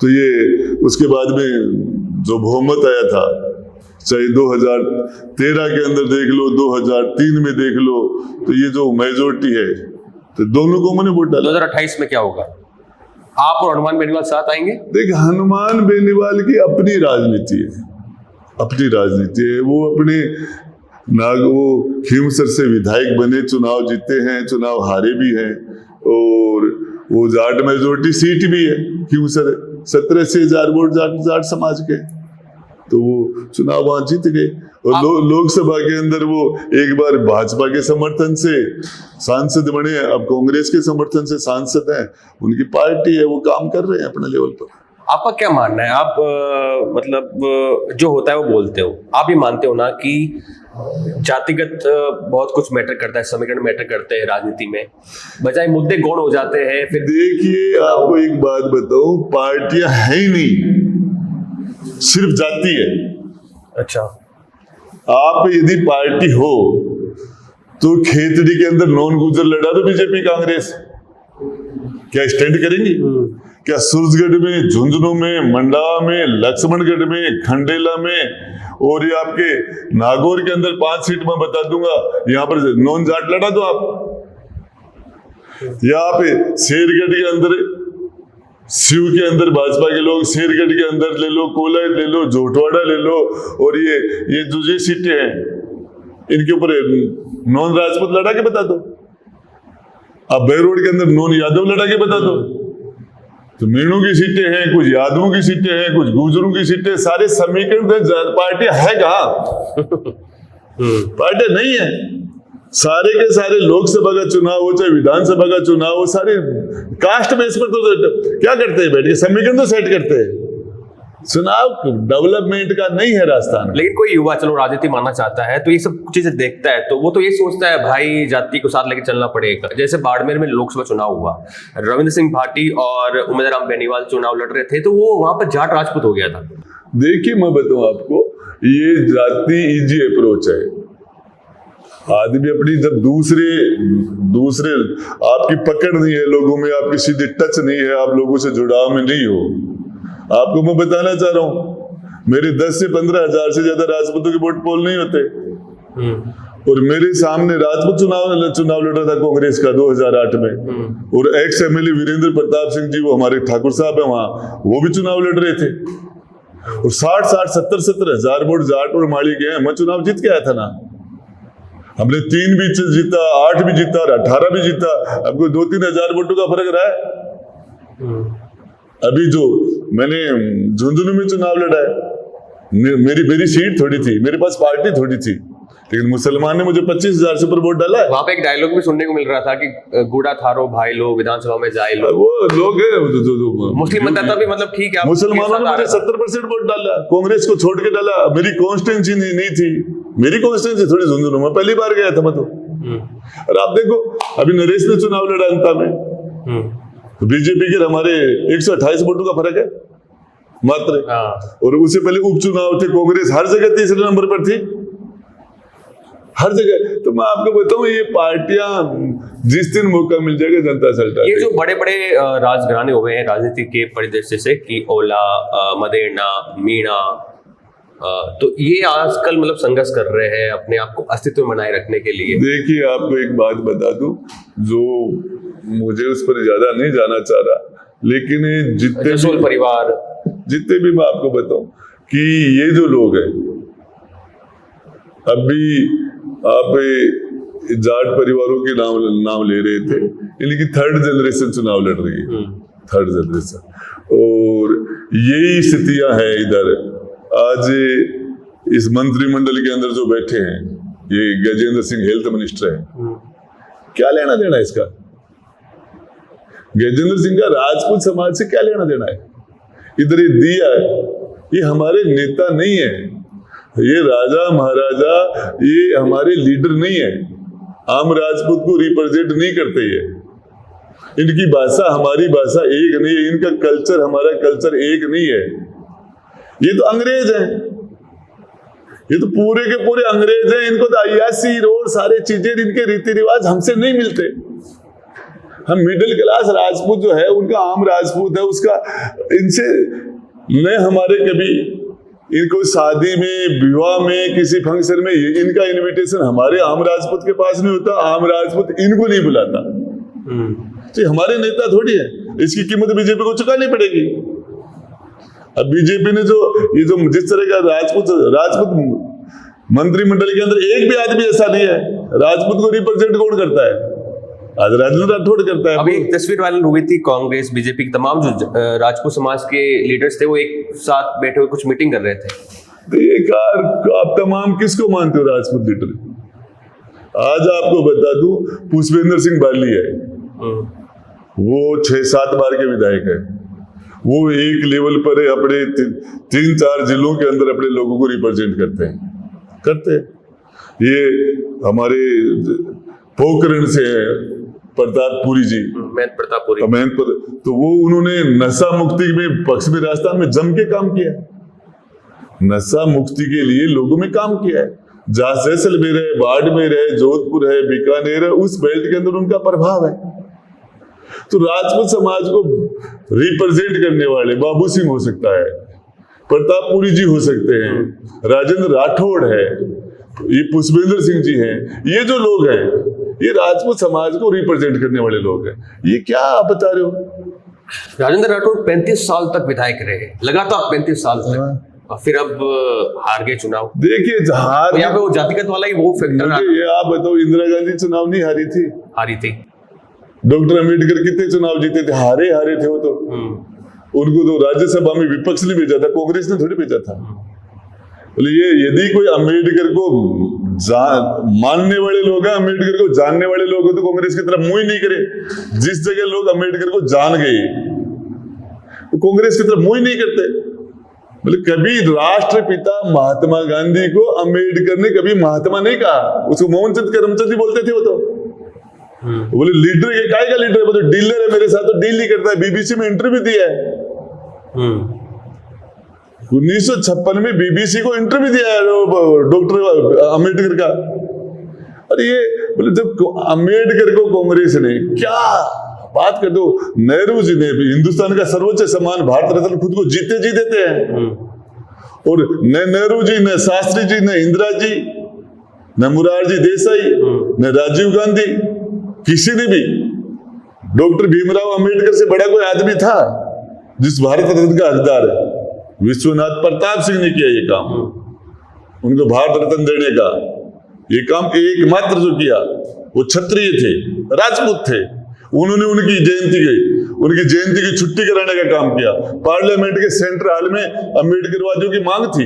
तो ये उसके बाद में जो बहुमत आया था, चाहे 2013 के अंदर देख लो, 2003 में देख लो, तो ये जो मेजोरिटी है तो दोनों को मैंने वोट डाला। 2028 में क्या होगा? आप और हनुमान बेनीवाल साथ आएंगे? देख, हनुमान बेनीवाल की अपनी राजनीति है, अपनी राजनीति है। वो अपने वो खीमसर से विधायक बने, चुनाव जीते हैं, चुनाव हारे भी हैं और वो जाट मेजोरिटी सीट भी है। खीमसर 17,000 वोट जाट समाज के, तो वो चुनाव वहां जीत गए। और लोकसभा के अंदर वो एक बार भाजपा के समर्थन से सांसद बने, अब कांग्रेस के समर्थन से सांसद हैं। उनकी पार्टी है, वो काम कर रहे हैं अपने लेवल पर। आपका क्या मानना है? आप मतलब जो होता है वो बोलते हो, आप ये मानते हो ना कि जातिगत बहुत कुछ मैटर करता है, समीकरण मैटर करते हैं राजनीति में, बजाय मुद्दे गौण हो जाते हैं? फिर देखिए, आपको एक बात बताऊं, पार्टियां है ही नहीं, सिर्फ जाति है। अच्छा, आप यदि पार्टी हो तो खेतड़ी के अंदर नॉन गुजर लड़ा दो बीजेपी कांग्रेस, क्या स्टैंड करेंगी? क्या सूरजगढ़ में, झुंझुनू में, मंडा में, लक्ष्मणगढ़ में, खंडेला में और ये आपके नागौर के अंदर 5 सीट में बता दूंगा, यहाँ पर नॉन जाट लड़ा दो आप। यहाँ पे शेरगढ़ के अंदर, शिव के अंदर भाजपा के लोग, शेरगढ़ के अंदर ले लो, कोलायत ले लो, जोटवाड़ा ले लो, और ये जो ये सीटें हैं इनके ऊपर नॉन राजपूत लड़ा के बता दो। अब बेरोड के अंदर नॉन यादव लड़ा के बता दो। तो मीणू की सीटें हैं, कुछ यादवों की सीटें हैं, कुछ गुजरों की सीटें, सारे समीकरण पार्टी है कहाँ? पार्टी नहीं है। सारे के सारे लोकसभा का चुनाव हो चाहे विधानसभा का चुनाव हो, सारे कास्ट बेस पर तो क्या करते हैं, बैठ के समीकरण तो सेट करते हैं। चुनाव डेवलपमेंट का नहीं है रास्ता। लेकिन कोई युवा चलो राजनीति मानना चाहता है तो ये सब चीजें देखता है, तो वो तो ये सोचता है भाई जाति को साथ लेके चलना पड़ेगा। जैसे बाड़मेर में लोकसभा चुनाव हुआ, रविंद्र सिंह भाटी और उमेदराम बेनीवाल चुनाव लड़ रहे थे, तो वो वहां पर जाट राजपूत हो गया था। देखिए, मैं बताऊं आपको, ये जाति इजी अप्रोच है। आदमी अपनी जब दूसरे आपकी पकड़ नहीं है लोगों में, आपकी सीधे टच नहीं है, आप लोगों से जुड़ाव में नहीं हो। आपको मैं बताना चाह रहा हूं, मेरे 10 से 15 हजार से ज्यादा राजपूतों के वोट पोल नहीं होते। और मेरे सामने राजपूत चुनाव लड़ रहा था कांग्रेस का 2008 में, और एक्स एमएलए वीरेंद्र प्रताप सिंह जी, वो हमारे ठाकुर साहब है वहां, वो भी चुनाव लड़ रहे थे। और 60, 70 हजार वोट जाट और माड़ी के हैं। मैं चुनाव जीत के आया था ना, हमने 3 भी जीता, 8 भी जीता और 18 भी जीता। अब कोई 2-3 हजार वोटों का फर्क रहा है। अभी जो मैंने झुंझुनू में चुनाव लड़ा है, मेरी सीट थोड़ी थी, मेरे पास पार्टी थोड़ी थी, लेकिन मुसलमान ने मुझे 25,000 से ऊपर वोट डाला है। वहां पे एक डायलॉग भी सुनने को मिल रहा था कि गुड़ा थारो भाई लो, विधानसभा में जाए लो। वो लोग है जो मुस्लिम मतदाता भी, मतलब ठीक है, मुसलमानों ने मुझे 70% वोट डाला, कांग्रेस को छोड़ के डाला। मेरी कॉन्स्टिट्यूंसी नहीं थी, मेरी कॉन्स्टिट्यूंसी थोड़ी झुंझुनू में, पहली बार गया था मैं तो। और आप देखो, अभी नरेश ने चुनाव लड़ा अंता में, बीजेपी के हमारे 128 वोटों का फर्क है मात्र। और उससे पहले उपचुनाव थे, कांग्रेस हर जगह तीसरे नंबर पर थी, हर जगह। तो मैं आपको बताऊं, ये पार्टियां जिस दिन मौका मिल जाएगा जनता से हटा। ये जो बड़े बड़े राजघराने हुए हैं राजनीति के परिदृश्य से, कि ओला, मदेरना, मीणा, तो ये आजकल मतलब संघर्ष कर रहे हैं अपने आप को अस्तित्व में बनाए रखने के लिए। देखिए, आपको एक बात बता दूं, जो मुझे उस पर ज्यादा नहीं जाना चाह रहा, लेकिन जितने परिवार, जितने भी मैं आपको बताऊं कि ये जो लोग हैं, अभी आप जाट परिवारों के नाम ले रहे थे, इनकी थर्ड जनरेशन चुनाव लड़ रही है, थर्ड जनरेशन। और यही स्थितियां हैं इधर। आज इस मंत्रिमंडल के अंदर जो बैठे हैं, ये गजेंद्र सिंह हेल्थ मिनिस्टर है, क्या लेना देना है इसका? गजेंद्र सिंह का राजपूत समाज से क्या लेना देना है? इधर ये दिया है, ये हमारे नेता नहीं है, ये राजा महाराजा, ये हमारे लीडर नहीं है, आम राजपूत को रिप्रेजेंट नहीं करते। ये इनकी भाषा हमारी भाषा एक नहीं है, इनका कल्चर हमारा कल्चर एक नहीं है। ये तो अंग्रेज हैं, ये तो पूरे के पूरे अंग्रेज हैं। इनको तो अय्यासी और सारे चीजें, इनके रीति रिवाज हमसे नहीं मिलते। हम मिडिल क्लास राजपूत जो है, उनका आम राजपूत है, उसका इनसे न हमारे कभी इनको शादी में, विवाह में, किसी फंक्शन में इनका इनविटेशन हमारे आम राजपूत के पास नहीं होता, आम राजपूत इनको नहीं बुलाता। तो हमारे नेता थोड़ी है, इसकी कीमत बीजेपी को चुकानी पड़ेगी। अब बीजेपी ने ये जो जिस तरह का राजपूत मंत्रिमंडल के अंदर एक भी आदमी ऐसा नहीं है। राजपूत को रिप्रेजेंट कौन करता है? आज राजेंद्र राठौड़ करता है। अभी एक तस्वीर वायरल हुई थी, कांग्रेस बीजेपी के तमाम जो राजपूत समाज के लीडर्स थे, वो एक साथ बैठे हुए कुछ मीटिंग कर रहे थे। तो आप तमाम किसको मानते हो राजपूत लीडर? आज आपको बता दूं, पुष्पेंद्र सिंह बाली है, वो 6-7 बार के विधायक है। वो एक लेवल पर अपने 3-4 जिलों के अंदर अपने लोगों को रिप्रेजेंट करते हैं। ये हमारे पोखरण से है प्रतापपुरी जी, महंतपुरी, तो वो उन्होंने नशा मुक्ति में पक्ष में राजस्थान में जम के काम किया, नशा मुक्ति के लिए लोगों में काम किया है। जहां जैसलमेर है, बाड़मेर है, जोधपुर है, बीकानेर है, उस बेल्ट के अंदर उनका प्रभाव है। तो राजपूत समाज को रिप्रेजेंट करने वाले बाबू सिंह हो सकता है, प्रतापपुरी जी हो सकते हैं, राजेंद्र राठौड़ है, ये पुष्पेंद्र सिंह जी हैं, ये जो लोग हैं, ये राजपूत समाज को रिप्रेजेंट करने वाले लोग हैं। ये क्या आप बता रहे हो? राजेंद्र राठौड़ 35 साल तक विधायक रहे, लगातार 35 साल तक, और फिर अब हार गए चुनाव। देखिए, यहाँ पे वो जातिगत वाला ही वो फैक्टर। ये आप बताओ, इंदिरा गांधी चुनाव नहीं हारी थी। डॉक्टर अंबेडकर कितने चुनाव जीते थे? हारे थे वो तो। उनको तो राज्यसभा में विपक्ष ने भेजा था, कांग्रेस ने थोड़ी भेजा था। बोले ये यदि कोई अंबेडकर को मानने वाले लोग हैं, अंबेडकर को जानने वाले लोग हैं, तो कांग्रेस की तरफ मुंह ही नहीं करे। जिस जगह लोग अंबेडकर को जान गए, तो कांग्रेस की तरफ मुंह ही नहीं करते। बोले कभी राष्ट्रपिता महात्मा गांधी को अंबेडकर ने कभी महात्मा नहीं कहा, उसको मोहनचंद करमचंद ही बोलते थे वो तो। बोले लीडर के काय का लीडर है? बोले डीलर है, मेरे साथ तो डील ही करता है। बीबीसी में इंटरव्यू दिया है, 1956 में बीबीसी को इंटरव्यू दिया है डॉक्टर अंबेडकर का। अरे ये बोले जब अंबेडकर को कांग्रेस ने क्या बात कर दो, नेहरू जी ने भी हिंदुस्तान का सर्वोच्च सम्मान भारत रत्न खुद को जीते जी देते हैं। और न नेहरू जी, न शास्त्री जी, न इंदिरा जी, न मुरारजी देसाई, न राजीव गांधी, किसी ने भी डॉक्टर भीमराव अंबेडकर से बड़ा कोई आदमी था जिस भारत रत्न का हकदार है? विश्वनाथ प्रताप सिंह ने किया ये काम, उनको भारत रत्न देने का ये काम एकमात्र जो किया वो क्षत्रिय थे, राजपूत थे। उन्होंने उनकी जयंती की छुट्टी कराने का काम किया। पार्लियामेंट के सेंट्रल हॉल में अंबेडकरवादियों की मांग थी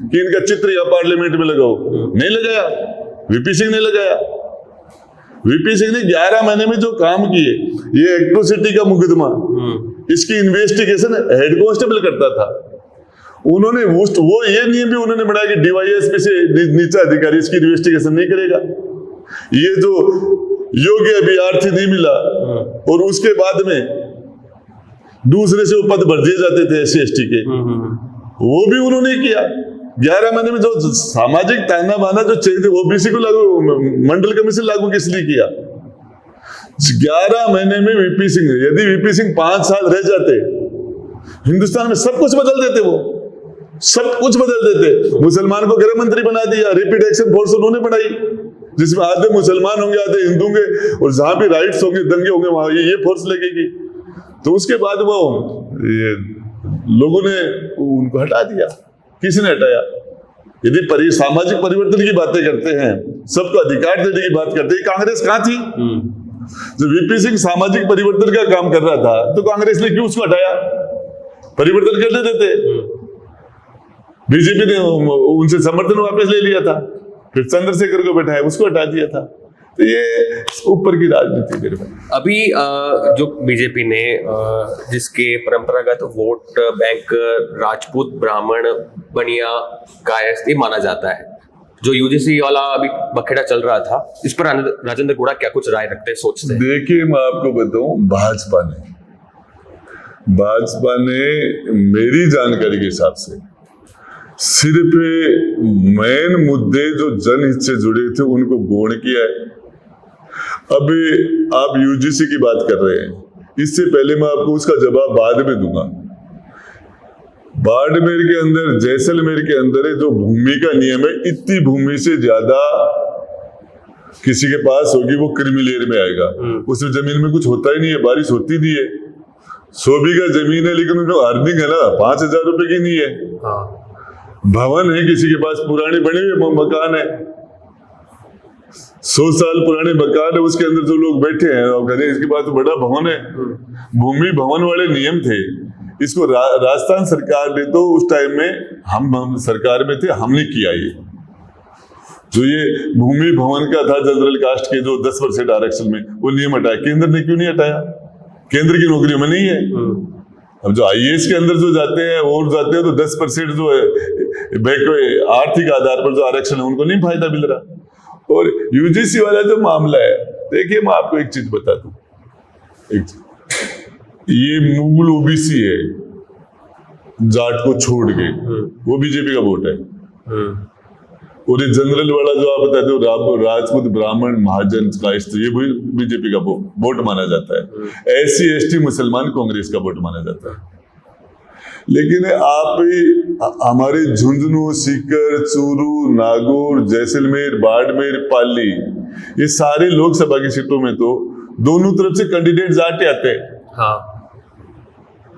कि इनका चित्र यहाँ पार्लियामेंट में लगाओ, नहीं लगाया, वीपी सिंह ने लगाया। वीपी सिंह ने 11 महीने में जो काम किए, ये एट्रोसिटी का मुकदमा, इसकी इन्वेस्टिगेशन हेड कांस्टेबल करता था। उन्होंने वो ये नियम भी उन्होंने बनाया कि डीवाईएसपी से नीचा अधिकारी इसकी इन्वेस्टिगेशन नहीं करेगा। ये जो योग्य अभ्यर्थी नहीं मिला और उसके बाद में दूसरे से वो पद भर दिए जाते थे SC/ST के, वो भी उन्होंने किया। 11 महीने में जो सामाजिक ताना बाना जो चाहिए ओबीसी को लागू, मंडल कमीशन लागू किस लिए किया? 11 महीने में वीपी सिंह, यदि वीपी सिंह 5 साल रह जाते, हिंदुस्तान में सब कुछ बदल देते, वो सब कुछ बदल देते। मुसलमान को गृह मंत्री बना दिया, रैपिड एक्शन फोर्स उन्होंने बनाई, जिसमें आधे मुसलमान होंगे, आधे हिंदू होंगे, और जहां भी राइट्स होंगे, दंगे होंगे, वहां ये फोर्स लगेगी। तो उसके बाद वो ये लोगों ने उनको हटा दिया। किसने हटाया? यदि सामाजिक परिवर्तन की बातें करते हैं, सबको अधिकार देने की बात करते हैं, कांग्रेस कहाँ थी? जब वीपी सिंह सामाजिक परिवर्तन का काम कर रहा था तो कांग्रेस ने क्यों उसको हटाया? परिवर्तन करने देते। बीजेपी ने उनसे समर्थन वापस ले लिया था, फिर चंद्रशेखर को बैठाया, उसको हटा दिया था। तो ये ऊपर की राजनीति मेरे भाई। अभी जो बीजेपी ने जिसके परंपरागत वोट बैंक राजपूत, ब्राह्मण, बनिया, कायस्थ ये माना जाता है, जो यूजीसी वाला अभी बखेड़ा चल रहा था, इस पर राजेंद्र गुड़ा क्या कुछ राय रखते हैं, सोचते हैं? देखिए, मैं आपको बताऊं, भाजपा ने मेरी जानकारी के हिसाब से सिर्फ मेन मुद्दे जो जनहित से जुड़े थे उनको गौण किया है। अभी आप यूजीसी की बात कर रहे हैं, इससे पहले मैं आपको उसका जवाब बाद में दूंगा। बाड़मेर के अंदर, जैसलमेर के अंदर जो भूमि का नियम है, इतनी भूमि से ज्यादा किसी के पास होगी वो क्रीमी लेयर में आएगा। उसमें जमीन में कुछ होता ही नहीं है, बारिश होती नहीं है। 100 बीघा जमीन है लेकिन उनको अर्निंग है ना 5,000 रुपए की नहीं है। भवन है किसी के पास, पुराने बने हुए मकान है, 100 साल पुराने मकान है, उसके अंदर जो लोग बैठे हैं और कहते हैं इसके पास तो बड़ा भवन है। भूमि भवन वाले नियम थे, इसको राजस्थान सरकार ने तो उस टाइम में हम सरकार में थे, हमने किया ये जो ये भूमि भवन का था जनरल कास्ट के जो 10% आरक्षण में, वो नियम हटाया। केंद्र ने क्यों नहीं हटाया? केंद्र की नौकरियों में नहीं है। अब जो आईएएस के अंदर जो जाते हैं और जाते हैं तो 10% जो है आर्थिक आधार पर जो आरक्षण है उनको नहीं फायदा मिल रहा। और यूजीसी वाला जो मामला है, देखिए मैं आपको एक चीज बता दूं, ये मूल ओबीसी है, जाट को छोड़ के, वो बीजेपी का वोट है। और ये जनरल वाला जो आप बताते हो, राजपूत, ब्राह्मण, महाजन, कायस्थ, ये भी बीजेपी का वोट माना जाता है। एससी एसटी मुसलमान कांग्रेस का वोट माना जाता है। लेकिन आप हमारे झुंझुनू, सीकर, चूरू, नागौर, जैसलमेर, बाड़मेर, पाली, ये सारे लोकसभा की सीटों में तो दोनों तरफ से कैंडिडेट जाट आते हैं। हाँ,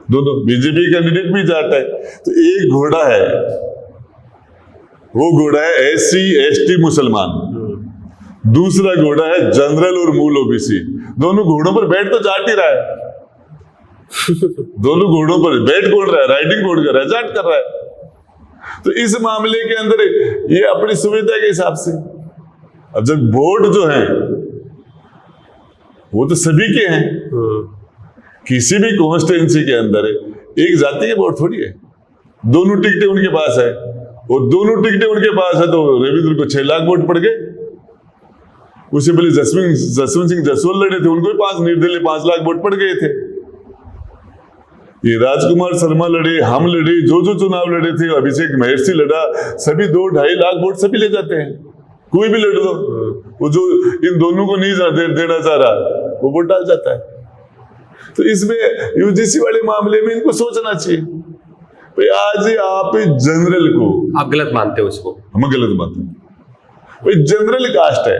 दोनों बीजेपी कैंडिडेट भी जाट है। तो एक घोड़ा है, वो घोड़ा है एससी एसटी मुसलमान, दूसरा घोड़ा है जनरल और मूल ओबीसी। दोनों घोड़ों पर बैठ तो जाट ही रहा है। दोनों घोड़ों पर बैठ कौन रहा है? राइडिंग कौन कर रहा है? जाट कर रहा है। तो इस मामले के अंदर ये अपनी सुविधा के हिसाब से, अब जब वोट जो है वो तो सभी के हैं, किसी भी कॉन्स्टिट्यूंसी के अंदर एक जाति के वोट थोड़ी है। दोनों टिकटें उनके पास है, और दोनों टिकटें उनके पास है तो रविंद्र को 6 लाख वोट पड़ गए। उससे पहले जसवंत सिंह जसवल लड़े थे, उनको भी 5 निर्दलीय 5 लाख वोट पड़ गए थे। ये राजकुमार शर्मा लड़े, हम लड़े, जो चुनाव लड़े थे, अभिषेक महर्षि लड़ा, सभी 2-2.5 लाख वोट सभी ले जाते हैं। कोई भी लड़ दो, वो जो इन दोनों को नहीं देना चाह रहा वो वोट डाल जाता है। तो इसमें यूजीसी वाले मामले में इनको सोचना चाहिए। भाई आज आप जनरल को, आप गलत मानते हो इसको? हम गलत मानते हैं। भाई जनरल कास्ट है,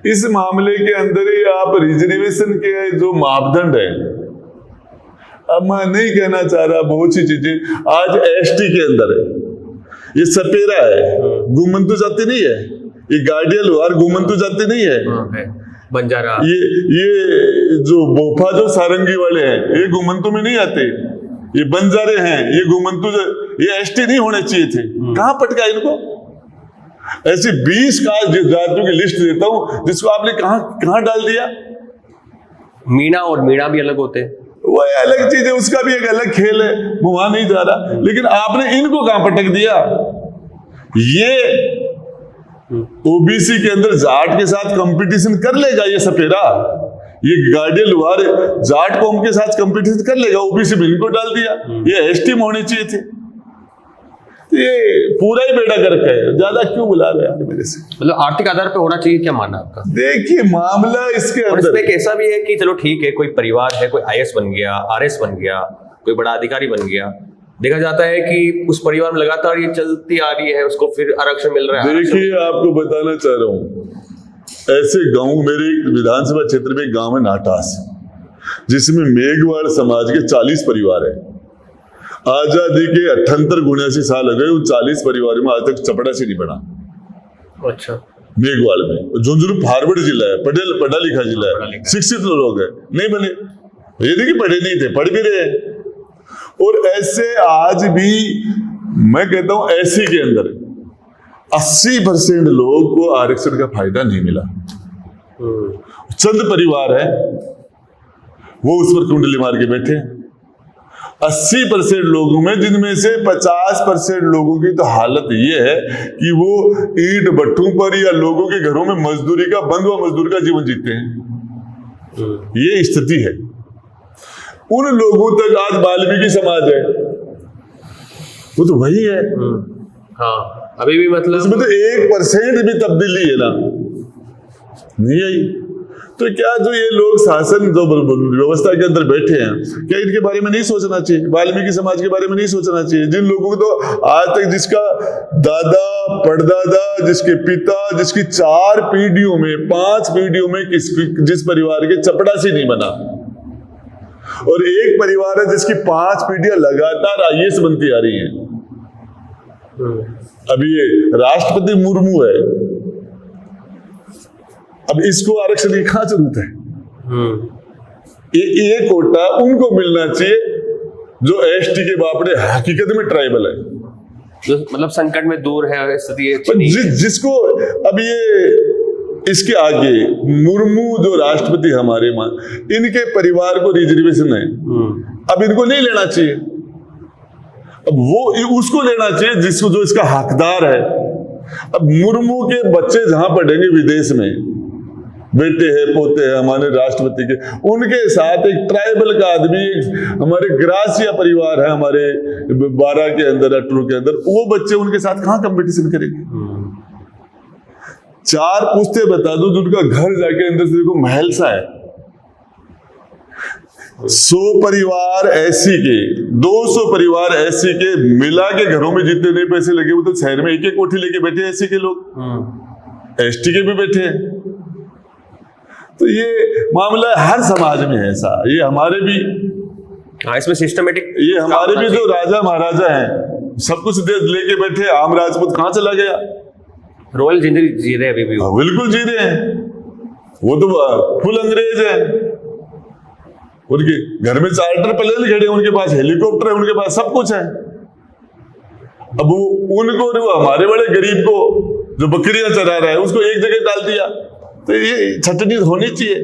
इस मामले के अंदर ही आप रिजर्वेशन के जो मापदंड है, अब मैं नहीं कहना चाह रहा, बहुत सी चीजें आज एसटी के अंदर है। ये सपेरा है, गुमंतु जाति नहीं है। ये गार्डियल लोहार गुमंतु जाति नहीं है। बंजारा, ये जो बोफा जो सारंगी वाले हैं, ये गुमंतु में नहीं आते। ये बंजारे हैं, ये गुमंतु, ये एसटी नहीं होने चाहिए थे। कहां पटका इनको? ऐसी 20 जातियों की लिस्ट देता हूं जिसको आपने कहां डाल दिया। मीणा और मीणा भी अलग होते हैं, वो अलग चीज है, उसका भी एक अलग खेल है, वो वहां नहीं जा रहा। लेकिन आपने इनको कहां पटक दिया? ये ओबीसी के अंदर जाट के साथ कंपटीशन कर लेगा ये सपेरा, ये गार्डियल वार जाट कौम के साथ कंपटीशन कर लेगा। ओबीसी में इनको डाल दिया, ये एसटी में होने चाहिए थे। ये पूरा ही बेड़ा गर्क है, ज्यादा क्यों बुला रहे हैं मेरे से? मतलब आर्थिक आधार पे होना चाहिए, क्या मानना आपका? देखिए मामला इसके और अंदर इसमें ऐसा भी है कि चलो ठीक है, कोई परिवार है, कोई आईएएस बन गया, आरएस बन गया, कोई बड़ा अधिकारी बन गया, देखा जाता है कि उस परिवार में लगातार ये चलती आ रही है, उसको फिर आरक्षण मिल रहा है। देखिए आपको बताना चाह रहा हूं, ऐसे गांव, मेरे विधानसभा क्षेत्र में एक गांव है नाटास, जिसमें मेघवाड़ समाज के 40 परिवार है। आजादी के 78-79 साल हो गए, उन 40 परिवारों में आज तक चपरासी नहीं बना। अच्छा। मेघवाल में झुंझुनू फॉरवर्ड जिला है, पढ़ा लिखा जिला है, शिक्षित लोग है, नहीं बने। ये नहीं कि पढ़े नहीं थे, पढ़ भी रहे हैं। और ऐसे आज भी मैं कहता हूं ऐसी के अंदर 80% लोग को आरक्षण का फायदा नहीं मिला। चंद परिवार है वो उस पर कुंडली मार के बैठे। 80% लोगों में, जिनमें से 50% लोगों की तो हालत ये है कि वो ईंट भट्टों पर या लोगों के घरों में मजदूरी का, बंधुआ मजदूर का जीवन जीते हैं। ये स्थिति है। उन लोगों तक आज वाल्मीकि समाज है, वो तो वही है। हाँ, अभी भी मतलब उसमें तो 1% भी तब्दीली है ना, नहीं आई। तो क्या जो ये लोग शासन जो व्यवस्था के अंदर बैठे हैं, क्या इनके बारे में नहीं सोचना चाहिए? वाल्मीकि समाज के बारे में नहीं सोचना चाहिए? जिन लोगों को तो आज तक, जिसका दादा परदादा, जिसके पिता, जिसकी 4 पीढ़ियों में, 5 पीढ़ियों में जिस परिवार के चपरासी नहीं बना, और एक परिवार है जिसकी 5 पीढ़ियां लगातार IAS बनती आ रही हैं। अभी ये राष्ट्रपति मुर्मू है, अब इसको आरक्षण की कहां जरूरत है? ये कोटा उनको मिलना चाहिए जो ST के बापड़े हकीकत में ट्राइबल है, जो मतलब संकट में दूर है, स्थिति जिसको अब ये इसके आगे मुर्मू जो राष्ट्रपति हमारे इनके परिवार को रिजर्वेशन है, अब इनको नहीं लेना चाहिए। अब वो उसको लेना चाहिए जिसको, जो इसका हकदार है। अब मुर्मू के बच्चे जहां पढ़ेंगे विदेश में, बेटे हैं, पोते हैं हमारे राष्ट्रपति के, उनके साथ एक ट्राइबल का आदमी, हमारे ग्रासिया परिवार है हमारे 12 के अंदर, 18 के अंदर, वो बच्चे उनके साथ कहां कंपटीशन करेंगे? 4 पुश्ते बता दो जिनका घर जाके अंदर से देखो महल सा है। 100 परिवार SC के, 200 परिवार SC के मिला के घरों में जितने नहीं पैसे लगे, वो तो शहर में एक कोठी लेके बैठे SC के लोग, ST के भी बैठे हैं। तो ये मामला हर समाज में है ऐसा। ये हमारे भी, इसमें सिस्टमेटिक, ये हमारे भी जो राजा महाराजा हैं, सब कुछ दे लेके बैठे, आम राजपूत कहां चला गया? रॉयल जिंदगी जी रहे अभी भी, बिल्कुल जी रहे हैं। वो तो फुल अंग्रेज है। उनके घर में चार्टर प्लेन खड़े, उनके पास हेलीकॉप्टर है, उनके पास सब कुछ है। अब वो उनको, हमारे बड़े गरीब को जो बकरियां चरा रहा है, उसको एक जगह डाल दिया। तो ये छटनी होनी चाहिए,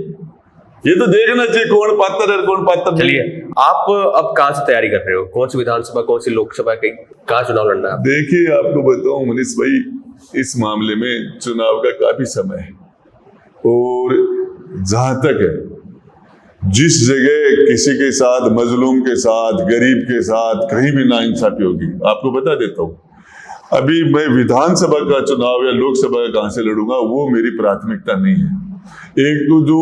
ये तो देखना चाहिए कौन पात्र है कौन पात्र नहीं। चलिए, आप अब कहां से तैयारी कर रहे हो? कौन सी विधानसभा, कौन सी लोकसभा के, कहां चुनाव लड़ना है? देखिए, आपको बताऊं मनीष भाई, इस मामले में चुनाव का काफी समय है, और जहां तक है, जिस जगह किसी के साथ, मजलूम के साथ, गरीब के साथ कहीं भी नाइंसाफी होगी, आपको बता देता हूं, अभी मैं विधानसभा का चुनाव या लोकसभा का कहां से लड़ूंगा, वो मेरी प्राथमिकता नहीं है। एक तो जो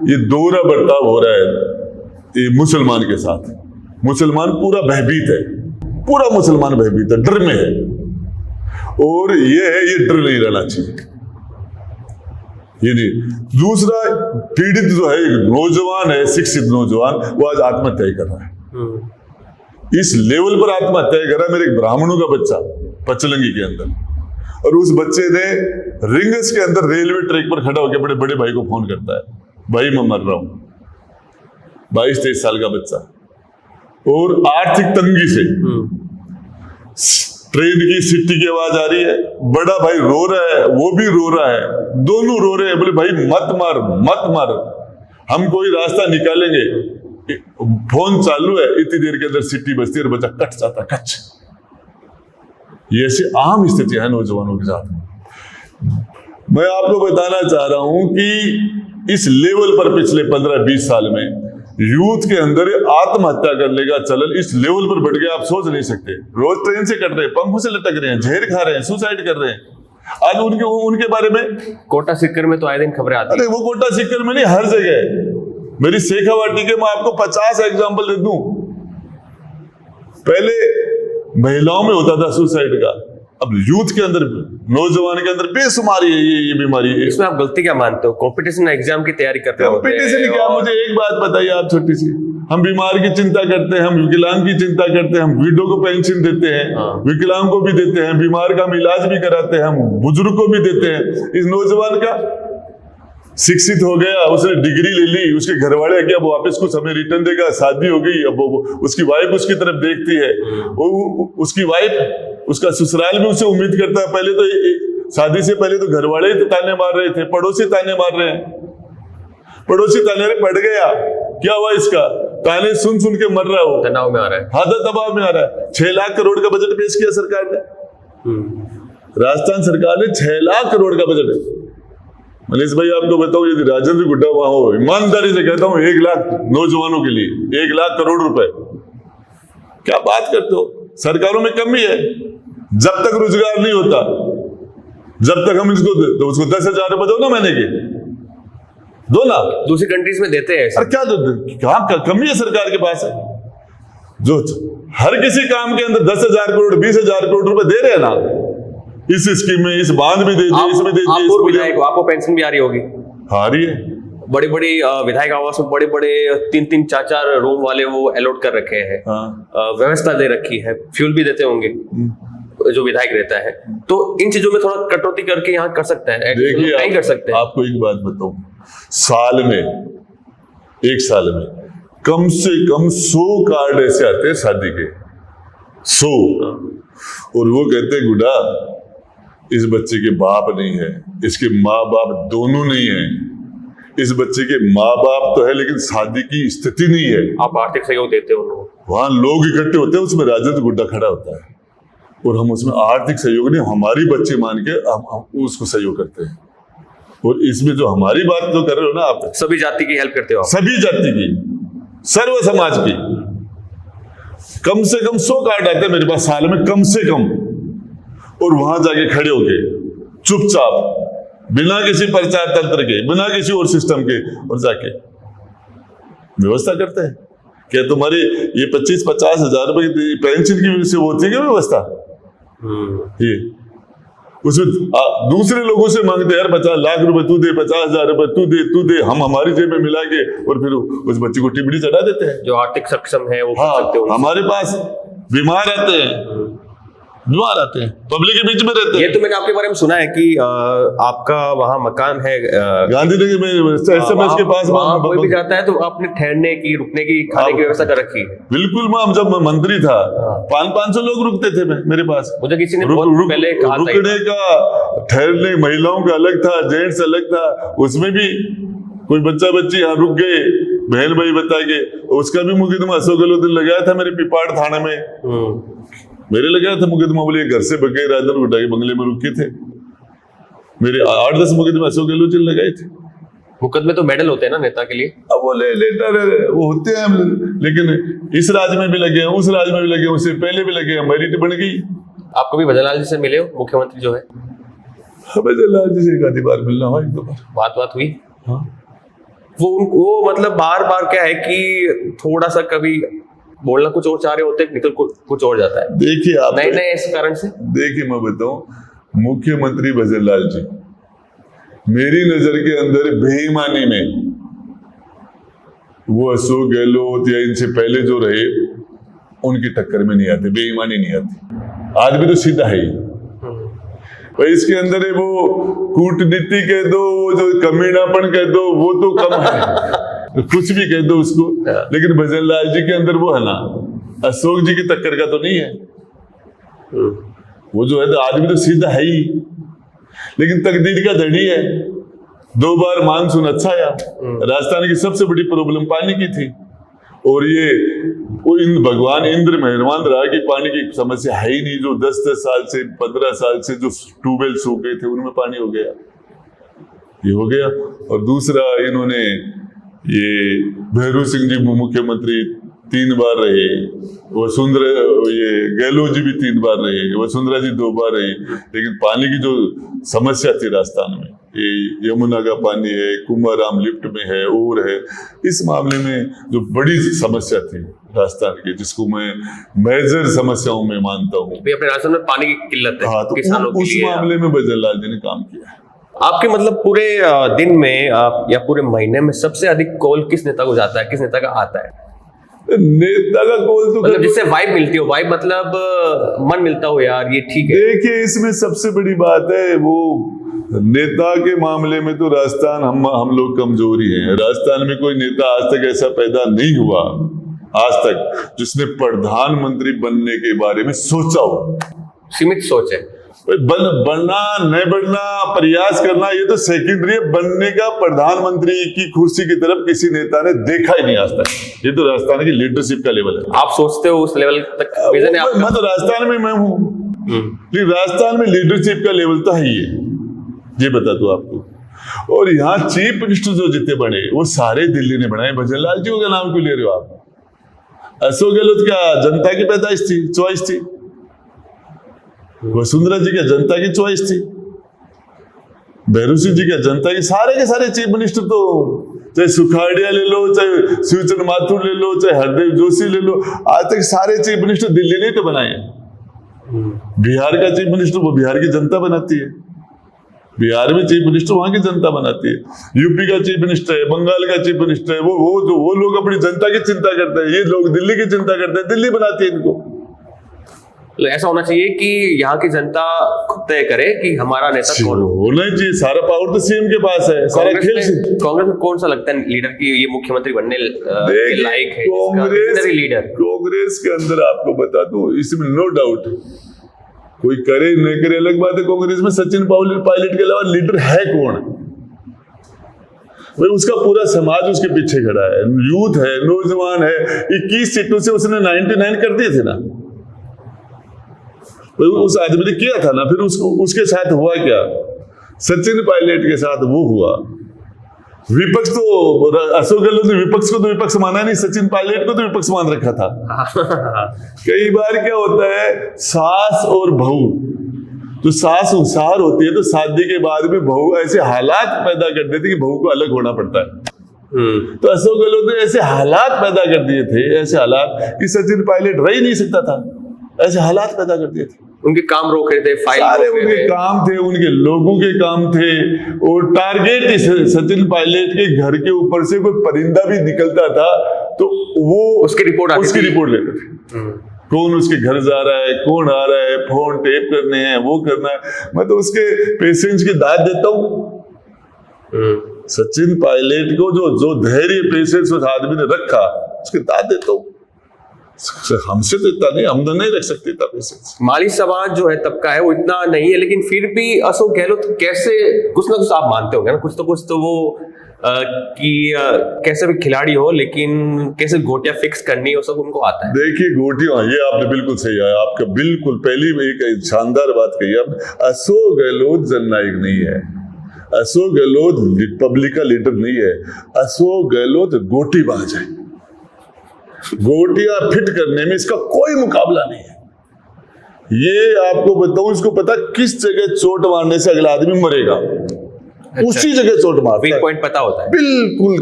ये दोहरा बर्ताव हो रहा है ये मुसलमान के साथ, मुसलमान पूरा भयभीत है, पूरा मुसलमान भयभीत है, डर में है, और ये डर नहीं रहना चाहिए। ये नहीं। दूसरा, पीड़ित जो है, नौजवान है, शिक्षित नौजवान, वो आज आत्महत्या कर रहा है। इस लेवल पर आत्महत्या कर रहा है। मेरे एक ब्राह्मणों का बच्चा पचलंगी के अंदर, और उस बच्चे ने रिंगस के अंदर रेलवे ट्रैक पर खड़ा होकर बड़े बड़े भाई को फोन करता है, भाई मैं मर रहा हूं। 22-23 साल का बच्चा, और आर्थिक तंगी से ट्रेन की सीटी की आवाज आ रही है, बड़ा भाई रो रहा है, वो भी रो रहा है, दोनों रो रहे हैं। बोले भाई मत मार मत मार, हम कोई रास्ता निकालेंगे। फोन चालू है, इतनी देर के अंदर सीटी बजती है और बच्चा कट जाता, कच। ये ऐसी आम स्थिति है नौजवानों के साथ। मैं आपको बताना चाह रहा हूं कि इस लेवल पर पिछले 15-20 साल में यूथ के अंदर आत्महत्या करने का चलन इस लेवल पर बढ़ गया, आप सोच नहीं सकते। रोज ट्रेन से कट रहे हैं, पंखों से लटक रहे हैं, जहर खा रहे हैं, सुसाइड कर रहे हैं। आज उनके बारे में कोटा सिक्कर में तो आए दिन खबरें आती हैं। अरे वो कोटा सिक्कर में नहीं, हर जगह। मेरी शेखावाटी के मैं आपको 50 एग्जाम्पल दे दूं। पहले महिलाओं में होता था सुसाइड का, अब यूथ के अंदर, नौजवान के अंदर बेशुमार ये बीमारी है। इसमें आप गलती क्या मानते हो? कंपटीशन एग्जाम की तैयारी करते हो? कंपटीशन क्या? मुझे एक बात बताइए आप, छोटी सी, हम बीमार की चिंता करते हैं, हम विकलांग की चिंता करते हैं, हम विडो को पेंशन देते हैं, विकलांग को भी देते हैं, बीमार का हम इलाज भी कराते हैं, हम बुजुर्ग को भी देते हैं। इस नौजवान का शिक्षित हो गया, उसने डिग्री ले ली, उसके घर वाले क्या वो वापस कुछ हमें रिटर्न देगा, शादी हो गई, अब उसकी वाइफ उसकी तरफ देखती है, वो उसकी वाइफ उसका ससुराल भी उससे उम्मीद करता है। पहले तो शादी से पहले तो घर वाले ही तो ताने मार रहे थे, पड़ोसी ताने मार रहे हैं, पड़ोसी ताने पड़ गया, क्या हुआ इसका, ताने सुन सुन के मर रहा हो, तनाव में आ रहा है, हादत दबाव में आ रहा है। 6 लाख करोड़ का बजट पेश किया सरकार ने, राजस्थान सरकार ने 6 लाख करोड़ का बजट। मनीष भाई आपको बताऊं, यदि राजेंद्र गुड्डा वहां हो, ईमानदारी से कहता हूं 1 लाख नौजवानों के लिए 1 लाख करोड़ रुपए, क्या बात करते हो। सरकारों में कमी है, जब तक रोजगार नहीं होता, जब तक हम इसको तो उसको 10,000 रुपए दो ना महीने के, दो ना। दूसरी कंट्रीज में देते हैं। अरे क्या कमी है सरकार के पास है, जो हर किसी काम के अंदर 10,000 करोड़ 20,000 करोड़ रुपए दे रहे हैं ना, इस स्कीम में, इस बांध में दे दिए, इसमें दे दिए, विधायक आपको पेंशन भी आ रही होगी, आ रही है। बड़ी बड़ी विधायक आवास में बड़े बड़े 3-3 4-4 रूम वाले वो अलॉट कर रखे हैं, व्यवस्था दे रखी है, फ्यूल भी देते होंगे जो विधायक रहता है। तो इन चीजों में थोड़ा कटौती करके यहाँ कर सकते हैं, देखिए नहीं कर सकते। आपको एक बात बताऊं, साल में 1 साल में कम से कम 100 कार्ड ऐसे आते हैं शादी के, 100, और वो कहते हैं गुड्डा इस बच्चे के बाप नहीं है, इसके माँ बाप दोनों नहीं है, इस बच्चे के माँ बाप तो है लेकिन शादी की स्थिति नहीं है, आप आर्थिक सहयोग देते हो लोग, वहां लोग इकट्ठे होते हैं, उसमें राजेंद्र गुड्डा खड़ा होता है, और हम उसमें आर्थिक सहयोग नहीं, हमारी बच्ची मान के हम उसको सहयोग करते हैं। और इसमें जो हमारी बात जो कर रहे हो ना आप, सभी जाति की हेल्प करते हो आप। सभी जाति की, सर्व समाज की, कम से कम 100 कार्ड आते हैं मेरे पास साल में, कम से कम। और वहां जाके खड़े होके चुपचाप, बिना किसी प्रचार तंत्र के, बिना किसी और सिस्टम के, और जाके व्यवस्था करते हैं। क्या तुम्हारी ये 25-50 हजार रुपए की पेंशन की से होती है क्या व्यवस्था? ये उसमें दूसरे लोगों से मांगते हैं, यार 50 लाख रुपए तू दे, 50,000 रुपए तू दे, हम हमारी जेब में मिला के, और फिर उस बच्ची को टिप्पणी चढ़ा देते हैं। जो आर्थिक सक्षम है वो हाँ, कर सकते हो। हमारे पास बीमार आते हैं, पब्लिक के बीच में रहते हैं। ये तो मैंने आपके बारे में सुना है कि आपका वहाँ मकान है गांधीनगर में, एसएमएस के पास, वहाँ कोई भी जाता है तो आपने ठहरने की, रुकने की, खाने की व्यवस्था कर रखी है? बिल्कुल, मैं जब मंत्री था 500 लोग रुकते थे मेरे पास। मुझे किसी ने बहुत पहले कहा था, रुकने का, ठहरने, महिलाओं का अलग था, जेंट्स अलग था, उसमें भी कोई बच्चा बच्ची यहाँ रुक गए, बहन भाई बता के, उसका भी मुकदमा अशोक गहलोत ने लगाया था मेरे पिपाड़ थाने में, मेरे लगाया था मुकदमा, बोले घर से बगैर राजेंद्र गुड्डा के बंगले में रुके थे, मेरे 8-10 मुकदमे अशोक गहलोत ने लगाए थे। मुकदमे तो मेडल होते हैं ना नेता के लिए, अब वो लेटर वो होते हैं, लेकिन इस राज्य में भी लगे हैं, उस राज्य में भी लगे हैं, उससे पहले भी लगे हैं, मेरिट बन गई। आप कभी भजनलाल जी से मिले हो, मुख्यमंत्री जो है? भजनलाल जी से एक आधी बार मिलना हुआ, 1-2 बार बात हुई। हाँ। वो मतलब बार बार क्या है कि थोड़ा सा कभी बोलना कुछ और चाह रहे होते, निकल कुछ और जाता है। देखिए आप नए इस कारण से, देखिए मैं बताऊं, मुख्यमंत्री भजनलाल जी मेरी नजर के अंदर बेईमानी में, वो अशोक गहलोत या इनसे पहले जो रहे उनकी टक्कर में नहीं आते, बेईमानी नहीं आती। आदमी तो सीधा है ही, भाई इसके अंदर है वो कूटनीति कह दो, वो जो कमीनापन कह दो, वो तो कम है, कुछ भी कह दो उसको, लेकिन भजनलाल जी के अंदर वो है ना, अशोक जी की टक्कर का तो नहीं है। वो जो है तो आदमी तो सीधा है ही, लेकिन तकदीर का धनी है। 2 बार मानसून अच्छा आया, राजस्थान की सबसे बड़ी प्रॉब्लम पानी की थी, और ये भगवान इंद्र मेहरबान रहा कि पानी की समस्या है ही नहीं। जो 10-10 साल से, 15 साल से जो ट्यूबवेल सूख गए थे, उनमें पानी हो गया, ये हो गया। और दूसरा, इन्होंने ये भैरू सिंह जी मुख्यमंत्री 3 बार रहे, वसुंधरा, ये गहलोत जी भी 3 बार रहे, वसुंधरा जी 2 बार रहे, लेकिन पानी की जो समस्या थी राजस्थान में, ये यमुना का पानी है, कुंभाराम लिफ्ट में है, और है, इस मामले में जो बड़ी समस्या थी राजस्थान की, जिसको मैं मेजर समस्याओं में मानता हूँ, अपने राजस्थान में पानी की किल्लत है। हाँ, तो किसानों के उस लिए मामले में भजनलाल जी ने काम किया है। आपके मतलब पूरे दिन में या पूरे महीने में सबसे अधिक कॉल किस नेता को जाता है, किस नेता का आता है? नेता का कॉल तो मतलब जिससे वाइब मिलती हो, वाइब मतलब मन मिलता हो यार ये ठीक है। देखिए इसमें सबसे बड़ी बात है वो नेता के मामले में तो राजस्थान हम लोग कमजोरी हैं। राजस्थान में कोई नेता आज तक ऐसा पैदा नहीं हुआ आज तक जिसने प्रधानमंत्री बनने के बारे में सोचा हो। सीमित सोच है। बनना नहीं बनना प्रयास करना ये तो सेकेंडरी है। बनने का प्रधानमंत्री की कुर्सी की तरफ किसी नेता ने देखा ही नहीं आज तक। ये तो राजस्थान की लीडरशिप का लेवल है। आप सोचते हो उस लेवल तक विजन है आपका? मैं तो राजस्थान में मैं हूँ, लेकिन राजस्थान में लीडरशिप का लेवल तो है ही है, ये बता दो आपको। और यहाँ चीफ मिनिस्टर जो जितने बने वो सारे दिल्ली ने बनाए। भजन लाल जी का नाम क्यों ले रहे हो आप? अशोक गहलोत क्या जनता की पैदाइश थी, चॉइस थी? वसुंधरा जी क्या जनता की चॉइस थी? भैरू सिंह जी क्या जनता की? सारे के सारे चीफ मिनिस्टर तो चाहे सुखाड़िया ले लो, चाहे शिवचंद माथुर ले लो, चाहे हरदेव जोशी ले लो, आज तक सारे चीफ मिनिस्टर दिल्ली ने तो बनाए। बिहार का चीफ मिनिस्टर वो बिहार की जनता बनाती है। बिहार में चीफ मिनिस्टर वहां की जनता बनाती है। यूपी का चीफ मिनिस्टर है, बंगाल का चीफ मिनिस्टर है, वो लोग अपनी जनता की चिंता करते हैं। ये लोग दिल्ली की चिंता करते हैं, दिल्ली बनाती है इनको। ऐसा होना चाहिए कि यहाँ की जनता खुद तय करे कि हमारा नेता कौन हो। होना चाहिए। सारा पावर तो सीएम के पास है, सारा खेल। कांग्रेस में कौन सा लगता है लीडर की ये मुख्यमंत्री बनने के लायक है? कांग्रेस लीडर कांग्रेस के अंदर आपको बता दूं, इसमें नो डाउट कोई करे न करे अलग बात है। कांग्रेस में सचिन पायलट के अलावा लीडर है कौन? भाई उसका पूरा समाज उसके पीछे खड़ा है, यूथ है, नौजवान है। 21 सीटों से उसने 99 कर दिए थे ना। उस आदमी ने किया था ना। फिर उसके साथ हुआ क्या? सचिन पायलट के साथ वो हुआ। विपक्ष तो अशोक गहलोत ने विपक्ष को तो विपक्ष माना नहीं, सचिन पायलट को तो विपक्ष मान रखा था। कई बार क्या होता है, सास और बहू, तो सास होशियार होती है तो शादी के बाद में बहू ऐसे हालात पैदा कर देती कि बहू को अलग होना पड़ता है। तो अशोक गहलोत ने ऐसे हालात पैदा कर दिए थे, ऐसे हालात कि सचिन पायलट रह ही नहीं सकता था। ऐसे हालात पैदा कर दिए थे। उनके काम रोक रहे थे, फाइल सारे उनके काम थे, उनके लोगों के काम थे। और टारगेट सचिन पायलट के घर के ऊपर से कोई परिंदा भी निकलता था तो वो उसकी रिपोर्ट लेते थे। कौन उसके घर जा रहा है, कौन आ रहा है, फोन टेप करने हैं, वो करना है। मैं तो उसके पेशेंस की दाद देता हूँ। सचिन पायलट को जो धैर्य पेशेंस उस आदमी ने रखा, उसकी दाद देता हूँ। हमसे तो इतना नहीं, हम तो नहीं रख सकते इतना पेशेंस। माली समाज जो है तबका है वो इतना नहीं है, लेकिन फिर भी अशोक गहलोत कैसे, कुछ ना कुछ आप मानते होंगे ना, कुछ तो वो कैसे भी खिलाड़ी हो लेकिन कैसे गोटियां फिक्स करनी है वो सब उनको आता है। देखिए गोटियां, ये आपने बिल्कुल सही है। आपका बिल्कुल पहली में एक शानदार बात कही आपने। अशोक गहलोत जननायक नहीं है, अशोक गहलोत रिपब्लिक का लीडर नहीं है। अशोक गहलोत गोटीबाज है। गोटियां फिट करने में इसका कोई मुकाबला नहीं है। ये आपको बताऊं, इसको पता किस जगह चोट मारने से अगला आदमी मरेगा। अच्छा। उसी जगह चोट मारता है, पॉइंट पता होता है बिल्कुल।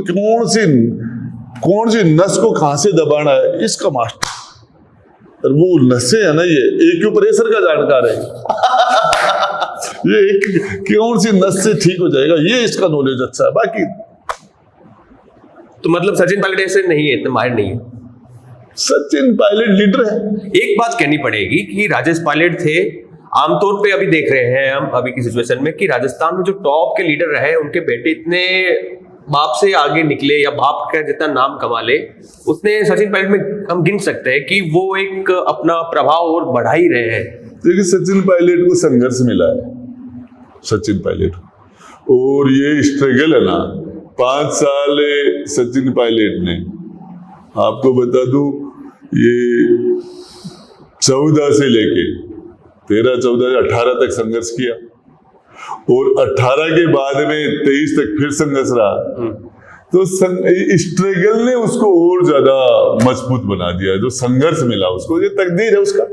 कौन सी नस को कहां से दबाना है, इसका मास्टर। वो नसें है ना, ये एक्यूप्रेशर का जानकार है। ये कौन सी नस से ठीक हो जाएगा, ये इसका नॉलेज अच्छा है। बाकी तो मतलब सचिन पायलट ऐसे नहीं है, इतने माहिर नहीं है। सचिन पायलट लीडर है। एक बात कहनी पड़ेगी कि राजेश पायलट थे, आमतौर पे अभी देख रहे हैं हम अभी की सिचुएशन में कि राजस्थान में जो टॉप के लीडर रहे उनके बेटे इतने बाप से आगे निकले या बाप का जितना नाम कमा ले, उतने सचिन पायलट में हम गिन सकते हैं कि वो एक अपना प्रभाव और बढ़ा ही रहे हैं। देखिए सचिन पायलट को संघर्ष मिला है, सचिन पायलट, और ये स्ट्रगल है ना 5 साल सचिन पायलट ने, आपको बता दूं, ये 14 से लेके 13, 14, 18 तक संघर्ष किया और 18 के बाद में 23 तक फिर संघर्ष रहा। तो स्ट्रगल ने उसको और ज्यादा मजबूत बना दिया। जो संघर्ष मिला उसको, ये तकदीर है उसका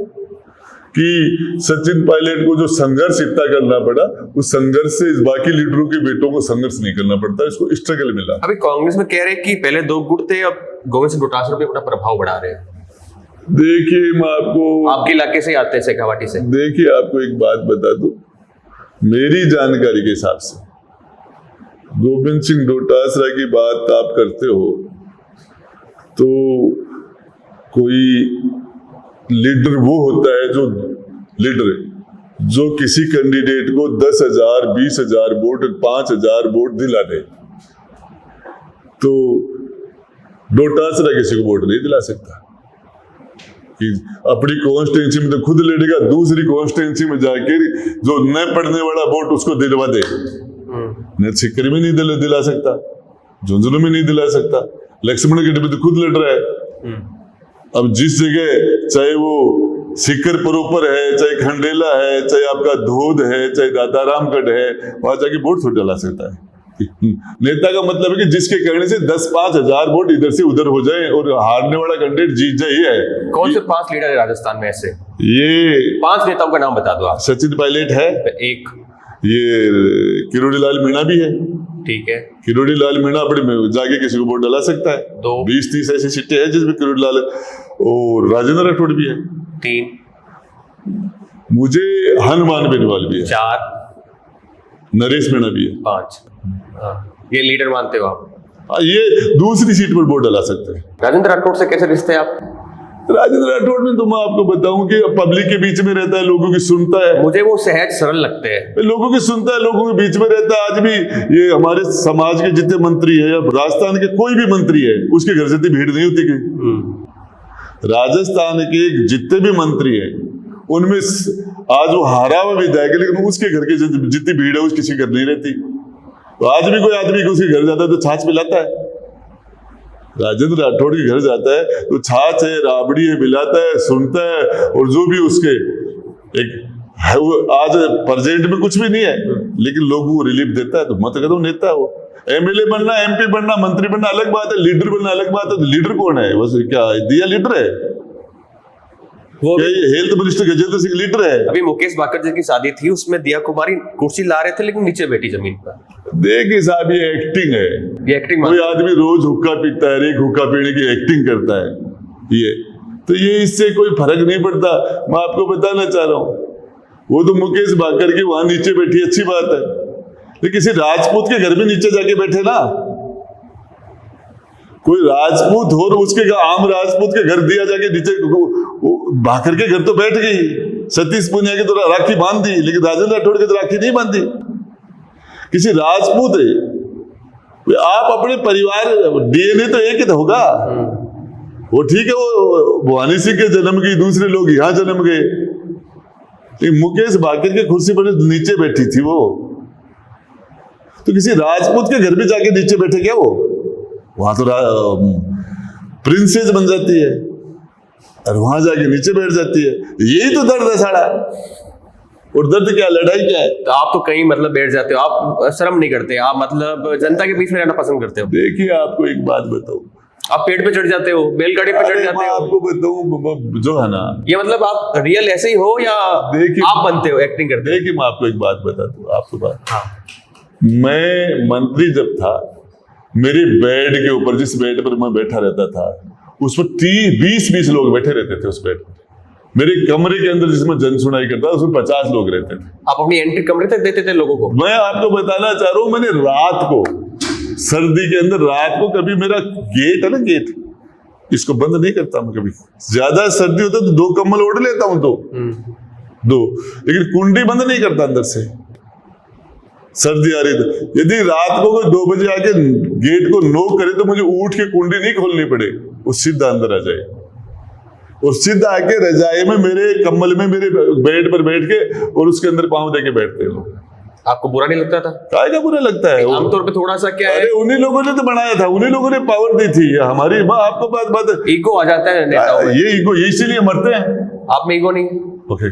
कि सचिन पायलट को जो संघर्ष इतना करना पड़ा, उस संघर्ष से बाकी लीडरों के बेटों को संघर्ष नहीं करना पड़ता, इसको स्ट्रगल मिला। अभी कांग्रेस में कह रहे हैं कि पहले 2 गुट थे, अब गोविंद सिंह डोटासरा पे अपना प्रभाव बढ़ा रहे हैं। देखिए मैं आपके इलाके से आते हैं, शेखावाटी से। देखिए आपको एक बात बता दूं, मेरी जानकारी के हिसाब से गोविंद सिंह डोटासरा की बात आप करते हो तो कोई लीडर वो होता है जो किसी कैंडिडेट को 10,000 20,000 वोट 5,000 वोट दिला दे। तो डोटासरा किसी को वोट नहीं दिला सकता कि अपनी कॉन्स्टिट्यूंसी में तो खुद लड़ेगा, दूसरी कॉन्स्टिट्यूंसी में जाके जो न पढ़ने वाला वोट उसको दिलवा दे। न सिक्कर में नहीं दिला सकता, झुंझुनू में नहीं दिला सकता, लक्ष्मण गढ़ में तो खुद लड़ रहा है। अब जिस जगह चाहे वो सिक्कर प्रॉपर है, चाहे खंडेला है, चाहे आपका धोद है, चाहे दादारामगढ़ है, वहां जाके वोट थोड़ा डाला सकता है। नेता का मतलब है कि जिसके कहने से 10-5 हजार वोट इधर से उधर हो जाए और हारने वाला कैंडिडेट जीत जाए। ये है। कौन से 5 लीडर है राजस्थान में ऐसे? ये 5 नेताओं का नाम बता दो आप। सचिन पायलट है एक, ये किरोड़ी लाल मीणा भी है। ठीक है। किरोड़ी लाल मीणा अपने जाके किसी को वोट डाला सकता है। 20-30 ऐसी सीटें हैं जिसमें किरोड़ी लाल और राजेंद्र राठौड़ भी है। 3, मुझे हनुमान बेनीवाल भी है। 4, नरेश मीणा भी है। 5। ये लीडर मानते हो आप? ये दूसरी सीट पर वोट डाला सकते हैं। राजेंद्र राठौड़ से कैसे रिश्ते हैं आप? राजेंद्र राठौड़ में तो मैं आपको बताऊं कि पब्लिक के बीच में रहता है, लोगों की सुनता है। मुझे वो सहज सरल लगते हैं। लोगों की सुनता है, लोगों के बीच में रहता है। आज भी ये हमारे समाज के जितने मंत्री है या राजस्थान के कोई भी मंत्री है, उसके घर से इतनी भीड़ नहीं होती कि राजस्थान के जितने भी मंत्री है उनमें आज वो हारा हुआ विधायक है, लेकिन उसके घर की जितनी भीड़ है उसकी किसी घर नहीं रहती। तो आज भी कोई आदमी उसके घर जाता है तो छाछ पिलाता है। राजेंद्र राठौड़ के घर जाता है तो छाछ है, राबड़ी है, मिलाता है, सुनता है, और जो भी उसके एक है वो आज प्रेजेंट में कुछ भी नहीं है, लेकिन लोगों को रिलीफ देता है। तो मत कहता हूँ नेता हो। एमएलए बनना, एमपी बनना, मंत्री बनना अलग बात है, लीडर बनना अलग बात है। तो लीडर कौन है? बस क्या दिया लीडर है? वो health minister Gajendra Singh leader है? अभी मुकेश बाकर जी की शादी थी, उसमें दिया कुमारी कुर्सी ला रहे थे लेकिन नीचे बैठी जमीन पर। देखिए साहब, ये एक्टिंग है। ये एक्टिंग। कोई आदमी रोज हुक्का पीता है, एक हुक्का पीने की एक्टिंग करता है, ये तो ये इससे कोई फर्क नहीं पड़ता। मैं आपको बताना चाह रहा हूँ, वो तो मुकेश बाकर की वहां नीचे बैठी अच्छी बात है, लेकिन किसी राजपूत के घर में नीचे जाके बैठे ना, कोई राजपूत हो उसके आम राजपूत के घर दिया जाके नीचे, भाकर के घर तो बैठ गई, सतीश पुनिया की तो राखी बांध दी, लेकिन राजेंद्र राठौड़ की तो राखी नहीं बांधी। किसी राजपूत है, आप अपने परिवार डीएनए तो एक ही तो होगा। वो ठीक है, वो भवानी सिंह के जन्म की, दूसरे लोग यहाँ जन्म गए। मुकेश बाकर के कुर्सी पर नीचे बैठी थी वो, तो किसी राजपूत के घर में जाके नीचे बैठे क्या? वो वहां तो प्रिंसेस बन जाती है और वहां जाके नीचे बैठ जाती है। यही तो दर्द है सारा। और दर्द क्या, लड़ाई क्या है? तो आप तो कहीं मतलब बैठ जाते हो, आप शर्म नहीं करते, आप मतलब जनता के बीच में रहना पसंद करते हो। देखिए आपको एक बात बताऊं, आप पेड़ पे चढ़ जाते हो, बैलगाड़ी पे चढ़ जाते हो। आपको बताऊं जो है ना, ये मतलब आप रियल ऐसे ही हो या आप बनते हो, एक्टिंग करते हो? देखिए मैं आपको एक बात बताता हूँ, आपको बात। मैं मंत्री जब था, मेरे बेड के ऊपर, जिस बेड पर मैं बैठा रहता था, उस पर 20-20 लोग बैठे रहते थे उस बेड पर। मेरे कमरे के अंदर जिसमें जन सुनाई करता था उसमें 50 लोग रहते थे। आप अपनी एंट्री कमरे तक देते थे लोगों को? मैं आपको बताना चाह रहा हूं, मैंने रात को, सर्दी के अंदर रात को, कभी मेरा गेट है ना, गेट, इसको बंद नहीं करता मैं कभी। ज्यादा सर्दी होता तो 2 कंबल ओढ़ लेता हूं, 2, लेकिन कुंडी बंद नहीं करता अंदर से। सर्दी आ रही तो यदि रात को 2 बजे आके गेट को नॉक करे तो मुझे उठ के कुंडी नहीं खोलनी पड़े, वो सीधा अंदर आ जाए और सीधा आके रजाई में, मेरे कम्बल में, मेरे बेड पर बैठ के और उसके अंदर पांव देके बैठते हैं लोग। आपको बुरा नहीं लगता था? काय का बुरा लगता है? आमतौर पे थोड़ा सा क्या है, अरे उन्हीं लोगों ने तो बनाया था, उन्हीं लोगों ने पावर दी थी। हमारी आपको बात ईगो आ जाता है नेताओं में। ये ईगो, इसीलिए मरते हैं। आप में ईगो नहीं? ओके,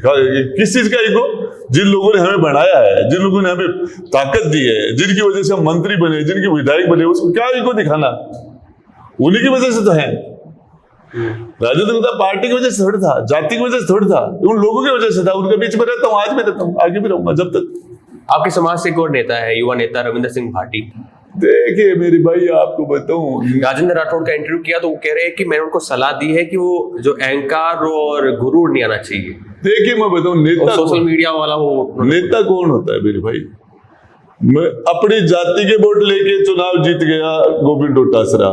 किस चीज का ईगो? जिन लोगों ने हमें बढ़ाया है, जिन लोगों ने हमें ताकत दी है, जिनकी वजह से हम मंत्री बने, जिनके विधायक बने, उसको क्या ईगो दिखाना? उन्हीं की वजह से तो है। राजनीतिक जनता पार्टी की वजह से थोड़ी था, जाति की वजह से थोड़ी था, उन लोगों की वजह से था। उनके बीच में रहता हूँ, आज भी रहता हूँ, आगे भी रहूंगा जब तक। आपके समाज से एक और नेता है, युवा नेता रविंद्र सिंह भाटी। देखिए मेरी भाई, आपको बताऊं, राजेंद्र राठौड़ का इंटरव्यू किया तो वो कह रहे हैं कि मैंने उनको सलाह दी है कि वो जो अहंकार और गुरूर नहीं आना चाहिए। देखिए मैं बताऊं, नेता सोशल मीडिया वाला वो नेता कौन होता है मेरे भाई? मैं अपनी जाति के वोट लेके चुनाव जीत गया, गोविंद डोटासरा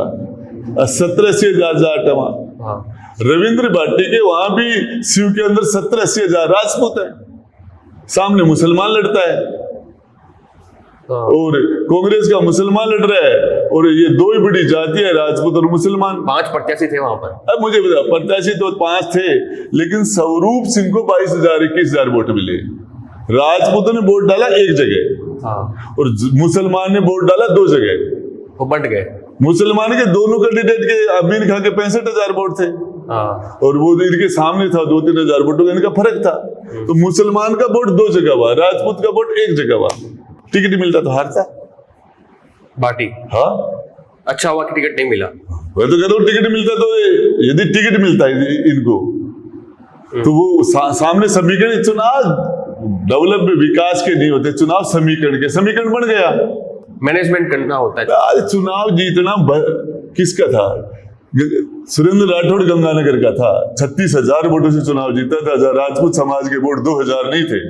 17 से 1000 टमा। रविंद्र भाटी के वहां भी शिव के अंदर 70-80 हजार राजपूत है, सामने मुसलमान लड़ता है और कांग्रेस का मुसलमान लड़ रहा है, और ये दो ही बड़ी जातियां, राजपूत और मुसलमान। 5 प्रत्याशी थे वहां पर। अब मुझे बता, प्रत्याशी तो 5 थे, लेकिन स्वरूप सिंह को 22,000-21,000 वोट मिले। राजपूतों ने वोट डाला एक जगह और मुसलमान ने वोट डाला 2 जगह, वो बंट गए। मुसलमान के दोनों कैंडिडेट के अमीन खान के 65,000 वोट थे और वो इनके सामने था 2-3 हजार वोटों का इनका फर्क था। तो मुसलमान का वोट 2 जगह हुआ, राजपूत का वोट 1 जगह हुआ। टिकट मिलता तो हारता भाटी। हाँ, अच्छा हुआ कि टिकट नहीं मिला। मैं तो कहता हूँ टिकट मिलता तो, यदि टिकट मिलता है इनको तो वो सामने समीकरण, चुनाव डेवलप विकास के नहीं होते, चुनाव समीकरण के, समीकरण बन गया, मैनेजमेंट करना होता है। आज चुनाव जीतना किसका था? सुरेंद्र राठौड़ गंगानगर का था, 36,000 वोटों से चुनाव जीता था। राजपूत समाज के वोट 2,000 नहीं थे,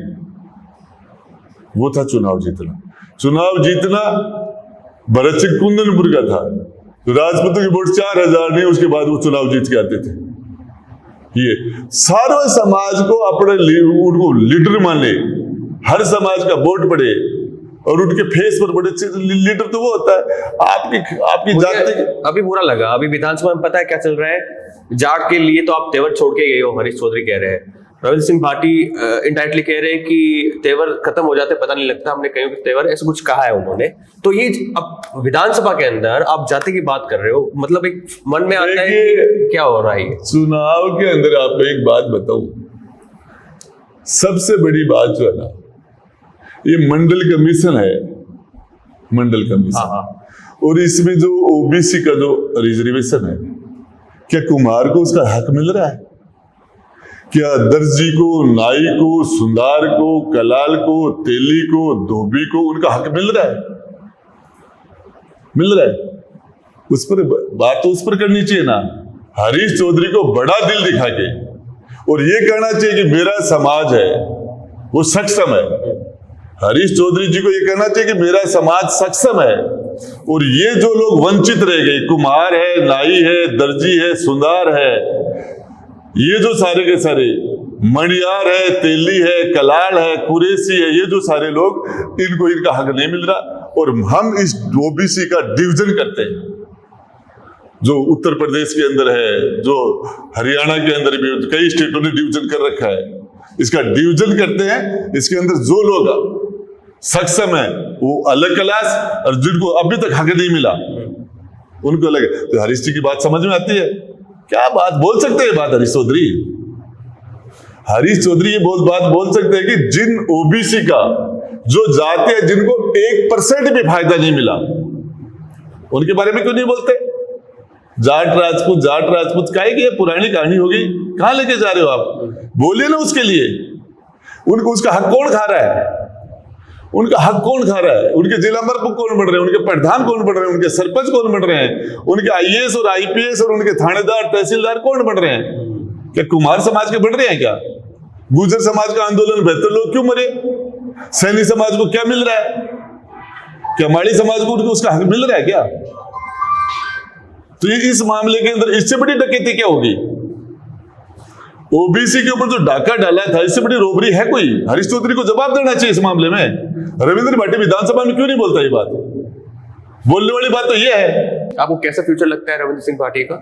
वो था चुनाव जीतना। चुनाव जीतना भरत सिंह कुंदनपुर का था, तो राजपूतों के वोट 4,000 नहीं, उसके बाद वो चुनाव जीत के आते थे। ये सारे समाज को अपने उनको लीडर माने, हर समाज का वोट पड़े और उनके फेस पर बड़े लीडर तो वो होता है आपकी जाति। अभी बुरा लगा, अभी विधानसभा में पता है क्या चल रहा है? जाट के लिए तो आप तेवर छोड़ के गए हो, हरीश चौधरी कह रहे हैं। रविंद्र सिंह भाटी इनडायरेक्टली कह रहे हैं कि तेवर खत्म हो जाते पता नहीं लगता, हमने कहीं तेवर ऐसा कुछ कहा है उन्होंने। तो ये अब विधानसभा के अंदर आप जाति की बात कर रहे हो, मतलब एक मन में आता है कि क्या हो रहा है? चुनाव के अंदर आपको एक बात बताऊं, सबसे बड़ी बात जो है ना, ये मंडल कमीशन है, मंडल कमीशन। और इसमें जो ओबीसी का जो रिजर्वेशन है, क्या कुम्हार को उसका हक मिल रहा है? क्या दर्जी को, नाई को, सुंदार को, कलाल को, तेली को, धोबी को उनका हक मिल रहा है? मिल रहा है? उस पर बात तो उस पर करनी चाहिए ना। हरीश चौधरी को बड़ा दिल दिखा के और ये कहना चाहिए कि मेरा समाज है वो सक्षम है। हरीश चौधरी जी को ये कहना चाहिए कि मेरा समाज सक्षम है, और ये जो लोग वंचित रह गए, कुम्हार है, नाई है, दर्जी है, सुंदार है, ये जो सारे के सारे, मणियार है, तेली है, कलाल है, कुरेसी है, ये जो सारे लोग, इनको इनका हक नहीं मिल रहा। और हम इस ओबीसी का डिवीजन करते हैं, जो उत्तर प्रदेश के अंदर है, जो हरियाणा के अंदर भी, कई स्टेटों ने डिवीजन कर रखा है, इसका डिवीजन करते हैं। इसके अंदर जो लोग सक्षम है वो अलग क्लास, और जिनको अभी तक हक नहीं मिला उनको अलग। तो हरीश जी की बात समझ में आती है? क्या बात बोल सकते हैं बात हरीश चौधरी? हरीश चौधरी ये बात बोल सकते हैं कि जिन ओबीसी का जो जाति है, जिनको 1% भी फायदा नहीं मिला, उनके बारे में क्यों नहीं बोलते? जाट राजपूत काहे की पुरानी कहानी होगी, कहां लेके जा रहे हो आप? बोलिए ना उसके लिए। उनको उसका हक कौन खा रहा है? उनका हक कौन खा रहा है? उनके जिला प्रमुख कौन बन रहे हैं? उनके प्रधान कौन बन रहे हैं? उनके सरपंच कौन बन रहे हैं? उनके आईएएस और आईपीएस और उनके थानेदार, तहसीलदार कौन बन रहे हैं? क्या कुमार समाज के बन रहे हैं? क्या गुर्जर समाज का आंदोलन 72 लोग क्यों मरे? सैनी समाज को क्या मिल रहा है? क्या माड़ी समाज को उसका हक मिल रहा है क्या? तो ये इस मामले के अंदर इससे बड़ी डकैती क्या होगी? ओबीसी के ऊपर जो डाका डाला था, इससे बड़ी रोबरी है कोई? हरीश चौधरी को जवाब देना चाहिए इस मामले में। रविंद्र भाटी विधानसभा में क्यों नहीं बोलता ये बात? बोलने वाली बात तो ये है। आपको कैसा फ्यूचर लगता है रविंद्र सिंह भाटी का?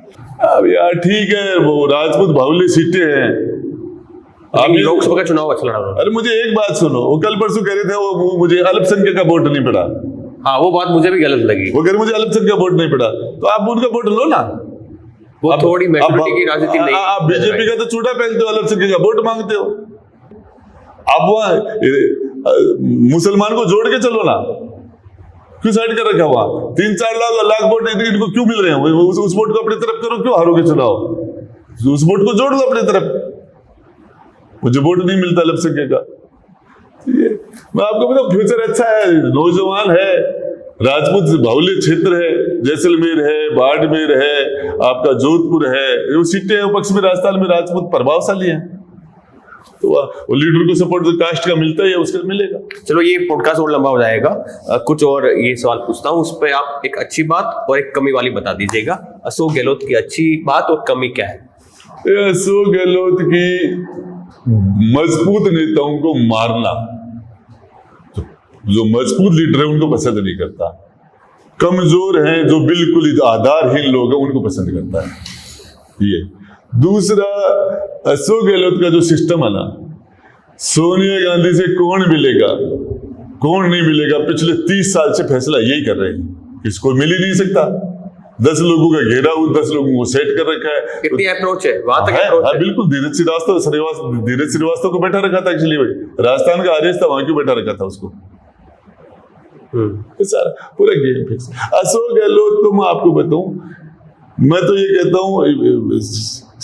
अब यार ठीक है, वो राजपूत बाहुल्य सीटें हैं, आप लोकसभा का चुनाव अच्छा लड़ा। अरे मुझे एक बात सुनो, वो कल परसों कह रहे थे वो मुझे अल्पसंख्यक का वोट नहीं पड़ा। हाँ, वो बात मुझे भी गलत लगी। वो कह रहे मुझे अल्पसंख्यक का वोट नहीं पड़ा, तो आप उनका वोट लो ना। वो थोड़ी मैच्योरिटी की राजनीति नहीं। आप बीजेपी का तो चूड़ा पहनते हो, अल्पसंख्यक का वोट मांगते हो। आप वहां मुसलमान को जोड़ के चलो ना, क्यों साइड कर रखा? वहां 3-4 लाख वोट इनको क्यों मिल रहे हैं? उस वोट को अपनी तरफ करो, क्यों हारोगे चुनाव? उस वोट को जोड़ लो अपनी तरफ। मुझे वोट नहीं मिलता अल्पसंख्यक का। मैं आपको बताऊं, फ्यूचर अच्छा है, नौजवान है, राजपूत बाहुल्य क्षेत्र है, जैसलमेर है, बाड़मेर है, आपका जोधपुर है, वो सीटें विपक्ष में राजस्थान में राजपूत प्रभावशाली हैं, तो वो लीडर को सपोर्ट कास्ट का मिलता है, उसका मिलेगा। चलो, ये पॉडकास्ट और लंबा हो जाएगा, कुछ और ये सवाल पूछता हूँ, उस पर आप एक अच्छी बात और एक कमी वाली बता दीजिएगा। अशोक गहलोत की अच्छी बात और कमी क्या है? ये अशोक गहलोत की मजबूत नेताओं को मारना, जो मजबूत लीडर है उनको पसंद नहीं करता, कमजोर हैं जो बिल्कुल आधारहीन लोग हैं उनको पसंद करता है। ये दूसरा, अशोक गहलोत का जो सिस्टम है ना, सोनिया गांधी से कौन मिलेगा कौन नहीं मिलेगा, पिछले 30 साल से फैसला यही कर रहे हैं, इसको मिल ही नहीं सकता। 10 लोगों का घेरा हुआ, 10 लोगों को सेट कर रखा है। कितनी अप्रोच है वहां तक? अप्रोच है बिल्कुल। धीरज श्रीवास्तव को बैठा रखा था एक्चुअली, भाई राजस्थान का आर्यस था, वहां क्यों बैठा रखा था उसको? सारा पूरा गेम फिक्स। अशोक गहलोत तो मैं आपको बताऊं, मैं तो ये कहता हूं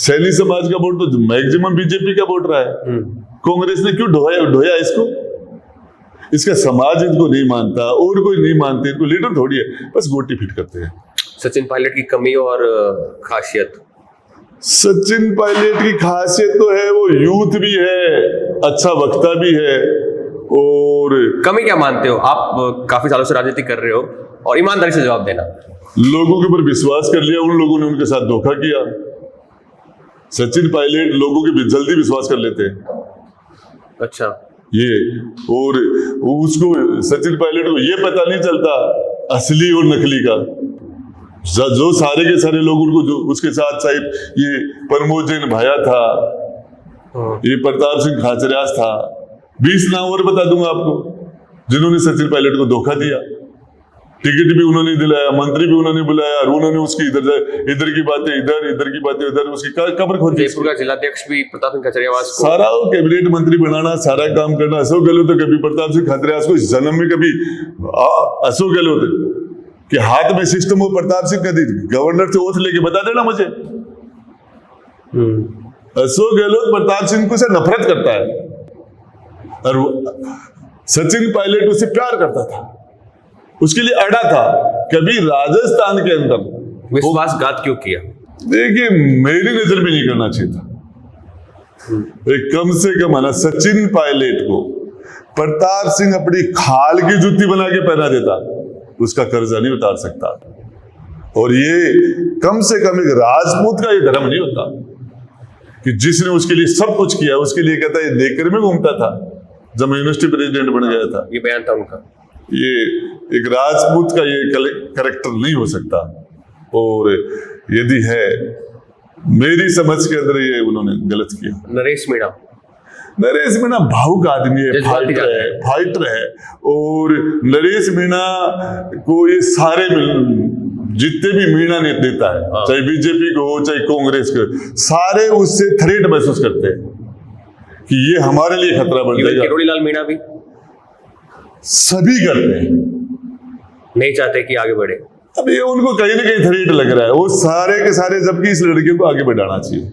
सैनी समाज का वोट तो मैक्सिमम बीजेपी का वोट रहा है। कांग्रेस ने क्यों ढोया इसको? इसका समाज इनको नहीं मानता और कोई नहीं मानते, इनको लीडर थोड़ी है, बस गोटी फिट करते हैं। सचिन पायलट की कमी और खासियत? सचिन पायलट की खासियत तो है वो यूथ भी है, अच्छा वक्ता भी है। और कमी क्या मानते हो आप? काफी सालों से राजनीति कर रहे हो और ईमानदारी से जवाब देना। लोगों के ऊपर विश्वास कर लिया, उन लोगों ने उनके साथ धोखा किया। सचिन पायलट लोगों के जल्दी विश्वास कर लेते हैं। अच्छा। ये और उसको सचिन पायलट को ये पता नहीं चलता असली और नकली का। जो सारे के सारे लोग उनको जो उसके साथ साहिब ये प्रमोद जैन भाया था, ये प्रताप सिंह खाचरियास था, 20 नाम और बता दूंगा आपको जिन्होंने सचिन पायलट को धोखा दिया। टिकट भी उन्होंने दिलाया, मंत्री भी उन्होंने बुलाया, और उन्होंने उसकी इधर की बातें इधर की बातें उधर, उसकी कब्र खोद दी। जयपुर का जिलाध्यक्ष भी प्रताप सिंह खाचरियास को सारा कैबिनेट मंत्री बनाना, सारा काम करना। अशोक गहलोत तो कभी प्रताप सिंह खाचरियास को इस जन्म में कभी अशोक गहलोत के हाथ में सिस्टम हो, प्रताप सिंह का गवर्नर से ओथ लेके बता देना मुझे। अशोक गहलोत प्रताप सिंह को से नफरत करता है और सचिन पायलट उससे प्यार करता था, उसके लिए अड़ा था। कभी राजस्थान के अंदर विश्वासघात क्यों किया? देखिए, मेरी नजर में नहीं करना चाहिए था। कम से कम है ना, सचिन पायलट को प्रताप सिंह अपनी खाल की जूती बना के पहना देता, उसका कर्जा नहीं उतार सकता। और ये कम से कम एक राजपूत का ये धर्म नहीं होता कि जिसने उसके लिए सब कुछ किया, उसके लिए कहता है लेकर में घूमता था जब मैं यूनिवर्सिटी प्रेसिडेंट बन गया था। ये बयान था उनका। ये एक राजपूत का ये कैरेक्टर नहीं हो सकता। और यदि है, मेरी समझ के अंदर ये उन्होंने गलत किया। नरेश मीणा भावुक आदमी है, फाइटर है। और नरेश मीणा को ये सारे जितने भी मीणा ने देता है, चाहे बीजेपी को हो चाहे कांग्रेस को, सारे उससे थ्रेट महसूस करते हैं कि ये हमारे लिए खतरा बन जाएगा। किरोड़ी लाल मीणा भी सभी करते हैं, नहीं चाहते कि आगे बढ़े। अब ये उनको कहीं ना कहीं थ्रेट लग रहा है, वो सारे के सारे, जबकि इस लड़के को आगे बढ़ाना चाहिए।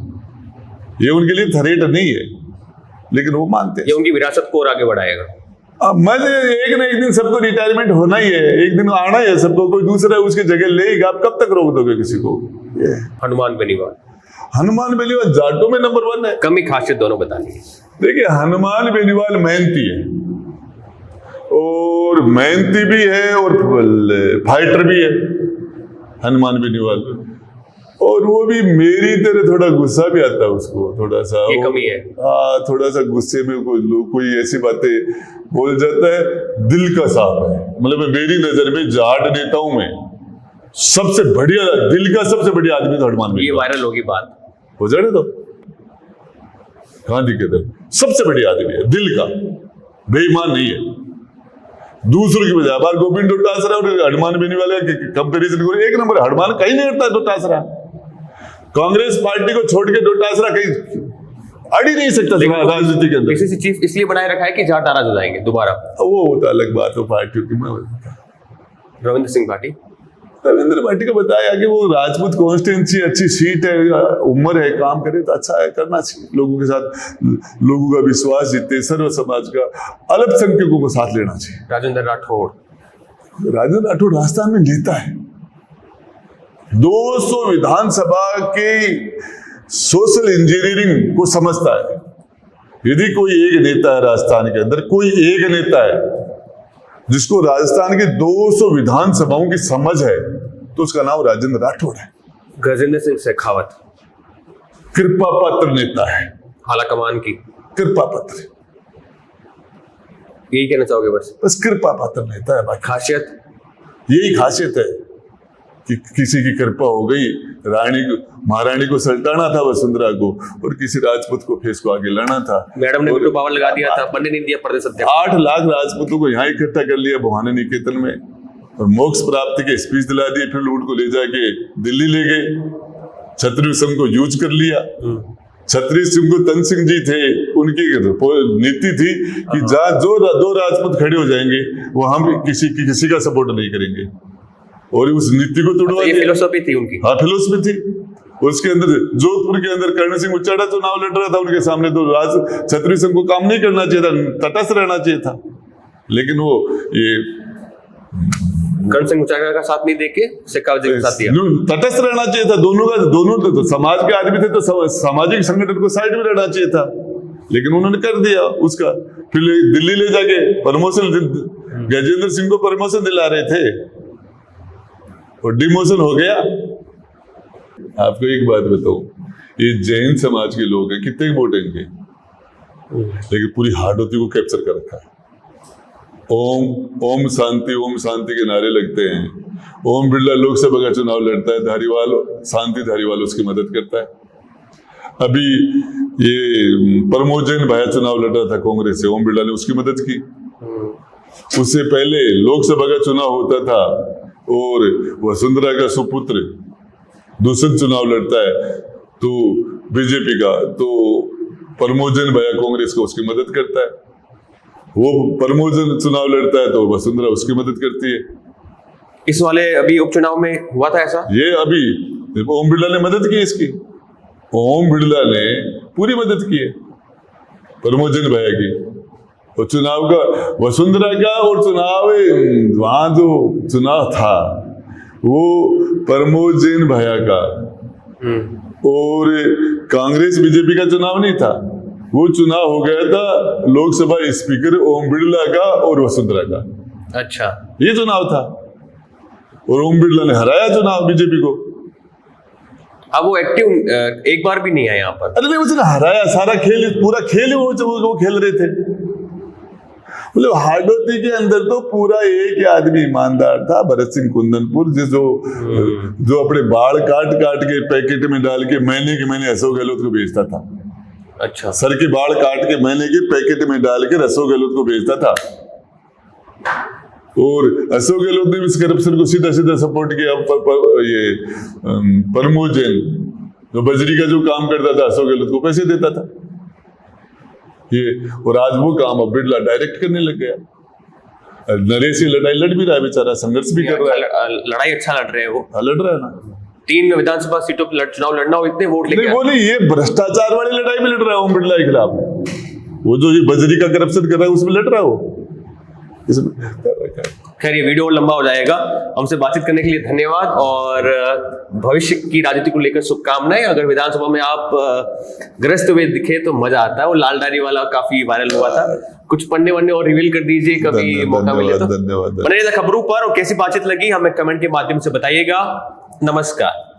ये उनके लिए थ्रेट नहीं है, लेकिन वो मानते हैं। ये उनकी विरासत को और आगे बढ़ाएगा। अब मैं एक ना एक दिन सबको रिटायरमेंट होना ही है, एक दिन आना ही है सबको, कोई दूसरा उसकी जगह लेगा। आप कब तक रोक दोगे किसी को? हनुमान बेनीवाल जाटों में नंबर 1 है। कमी खासियत दोनों बता दीजिए। देखिए, हनुमान बेनीवाल मेहनती है, और मेहनती भी है और फाइटर भी है हनुमान बेनीवाल। और वो भी मेरी तरह थोड़ा गुस्सा भी आता है उसको, थोड़ा सा ये कमी है। थोड़ा सा गुस्से में कोई ऐसी बातें बोल जाता है। दिल का साफ है, मतलब मेरी नजर में जाट नेताओं में सबसे बढ़िया, दिल का सबसे बढ़िया आदमी तो हनुमान बेनीवाल। ये वायरल होगी बात, हो जाने दो, कहां दिक्कत है? सबसे बढ़िया आदमी है, दिल का, बेईमान नहीं है। दूसरों की बजाय बार गोविंद डोटासरा और हनुमान बेनीवाल का कंपैरिजन करो, एक नंबर। हनुमान कहीं नहीं हटता डोटासरा, कांग्रेस पार्टी को छोड़ के डोटासरा कहीं अड़ ही नहीं सकता राजनीति के अंदर। पीसीसी चीफ इसलिए बनाए रखा है कि जाट नाराज हो जाएंगे दोबारा। वो होता अलग बात है पार्टियों की। रविंद्र सिंह भाटी को बताया कि वो राजपूत कॉन्स्टिट्यूंसी अच्छी सीट है, उम्र है, काम करे तो अच्छा है, करना चाहिए। लोगों के साथ, लोगों का विश्वास जीते, सर्व समाज का, अल्पसंख्यकों को साथ लेना चाहिए। राजेंद्र राठौड़ राजस्थान में नेता है, 200 विधानसभा के सोशल इंजीनियरिंग को समझता है। यदि कोई एक नेता है राजस्थान के अंदर, कोई एक नेता है जिसको राजस्थान के 200 विधानसभाओं की समझ है, तो उसका नाम राजेंद्र राठौड़ है। गजेंद्र सिंह शेखावत कृपा पात्र नेता है, हाला कमान की, कृपा पात्र, यही कहना चाहोगे बस? बस कृपा पात्र नेता है। बाकी खासियत यही खासियत है कि किसी की कृपा हो गई, रानी को, महारानी को सल्टाना था वसुंधरा को, और किसी राजपूत को फेस को आगे लाना था। मैडम ने वीटो पावर लगा दिया था, बनने नहीं दिया प्रदेश अध्यक्ष। 8 लाख राजपूतों को यहाँ इकट्ठा कर लिया भवानी निकेतन में, और मोक्ष प्राप्ति के स्पीच दिला दिए, फिर लूट को ले जाके दिल्ली ले गए, क्षत्रिय संघ को यूज कर लिया। क्षत्रिय सिंह को तन सिंह जी थे, उनकी नीति थी कि जहाँ जो 2 राजपूत खड़े हो जाएंगे वो हम किसी का सपोर्ट नहीं करेंगे, और उस नीति को तोड़वा ये दिया। फिलोसफी थी उनकी। हाँ, फिलोसफी थी। उसके अंदर जोधपुर के अंदर कर्ण सिंह उच्चाड़ा चुनाव लड़ रहा था, उनके सामने तो क्षत्रिय संघ को काम नहीं करना चाहिए था, तटस्थ रहना चाहिए था, लेकिन वो ये कर्ण सिंह उचागा का साथ नहीं देके शेखावत जी का साथ दिया। तटस्थ रहना चाहिए था, दोनों तो समाज के आदमी थे, तो सामाजिक संगठन को साइड में रहना चाहिए था, लेकिन उन्होंने कर दिया उसका। फिर दिल्ली ले जाके प्रमोशन, गजेंद्र सिंह को प्रमोशन दिला रहे थे और डिमोशन हो गया। आपको एक बात बताऊं, ये जैन समाज के लोग हैं, कितने वोट हैं इनके, लेकिन पूरी हार्डोती को कैप्चर कर रखा है। ओम शांति के नारे लगते हैं। ओम बिरला लोकसभा का चुनाव लड़ता है, धारीवाल उसकी मदद करता है। अभी ये प्रमोद जैन भाया चुनाव लड़ रहा था कांग्रेस से, ओम बिरला ने उसकी मदद की। उससे पहले लोकसभा का चुनाव होता था और वसुंधरा का सुपुत्र दूसरा चुनाव लड़ता है तो बीजेपी का, तो प्रमोद जैन भाया कांग्रेस को उसकी मदद करता है। वो प्रमोद जैन चुनाव लड़ता है तो वसुंधरा उसकी मदद करती है। इस वाले अभी उपचुनाव में हुआ था ऐसा? ये अभी ओम बिरला ने मदद की इसकी, ओम बिरला ने पूरी मदद की है प्रमोद जैन भाया की। और चुनाव का वसुंधरा का, और चुनाव वहां जो चुनाव था वो प्रमोद जैन भाया का, और कांग्रेस बीजेपी का चुनाव नहीं था, वो चुनाव हो गया था लोकसभा स्पीकर ओम बिरला का और वसुंधरा का। अच्छा, ये चुनाव था, और ओम बिरला ने हराया चुनाव बीजेपी को। अब वो एक्टिव एक बार भी नहीं आया यहाँ पर। अरे नहीं, उसने हराया, सारा खेल, पूरा खेल वो खेल रहे थे। मतलब हार्डोती के अंदर तो पूरा एक आदमी ईमानदार था, भरत सिंह कुंदनपुर, जो अपने बाल काट के पैकेट में डाल के महीने अशोक गहलोत को बेचता था। अच्छा, सर के बाल काट के महीने के पैकेट में डाल के अशोक गहलोत को बेचता था, और अशोक गहलोत ने इस करप्शन को सीधा सपोर्ट किया। ये प्रमोद जैन जो बजरी का जो काम करता था, अशोक गहलोत को पैसे देता था ये, और आज वो काम अब बिरला डायरेक्ट करने लग गया। नरेश ये लड़ाई लड़ भी रहा है बेचारा, संघर्ष भी कर रहा है, लड़ाई अच्छा लड़ रहे हैं वो, लड़ रहा है ना। 3 विधानसभा सीटों पर चुनाव लड़ना हो, इतने वोट लेके वो नहीं, ये भ्रष्टाचार वाली लड़ाई में लड़ रहा है ओम बिरला के खिलाफ। वो जो ये बजरी का करप्शन कर रहा है उसमें लड़ रहा है वो। खैर, ये वीडियो और लंबा हो जाएगा। हमसे बातचीत करने के लिए धन्यवाद, और भविष्य की राजनीति को लेकर शुभकामनाएं। अगर विधानसभा में आप ग्रस्त हुए दिखे तो मजा आता है। वो लाल डायरी वाला काफी वायरल हुआ था, कुछ पन्ने वन्ने और रिवील कर दीजिए कभी मौका मिले तो। धन्यवाद। बने रहिए खबरों पर, और कैसी बातचीत लगी हमें कमेंट के माध्यम से बताइएगा। नमस्कार।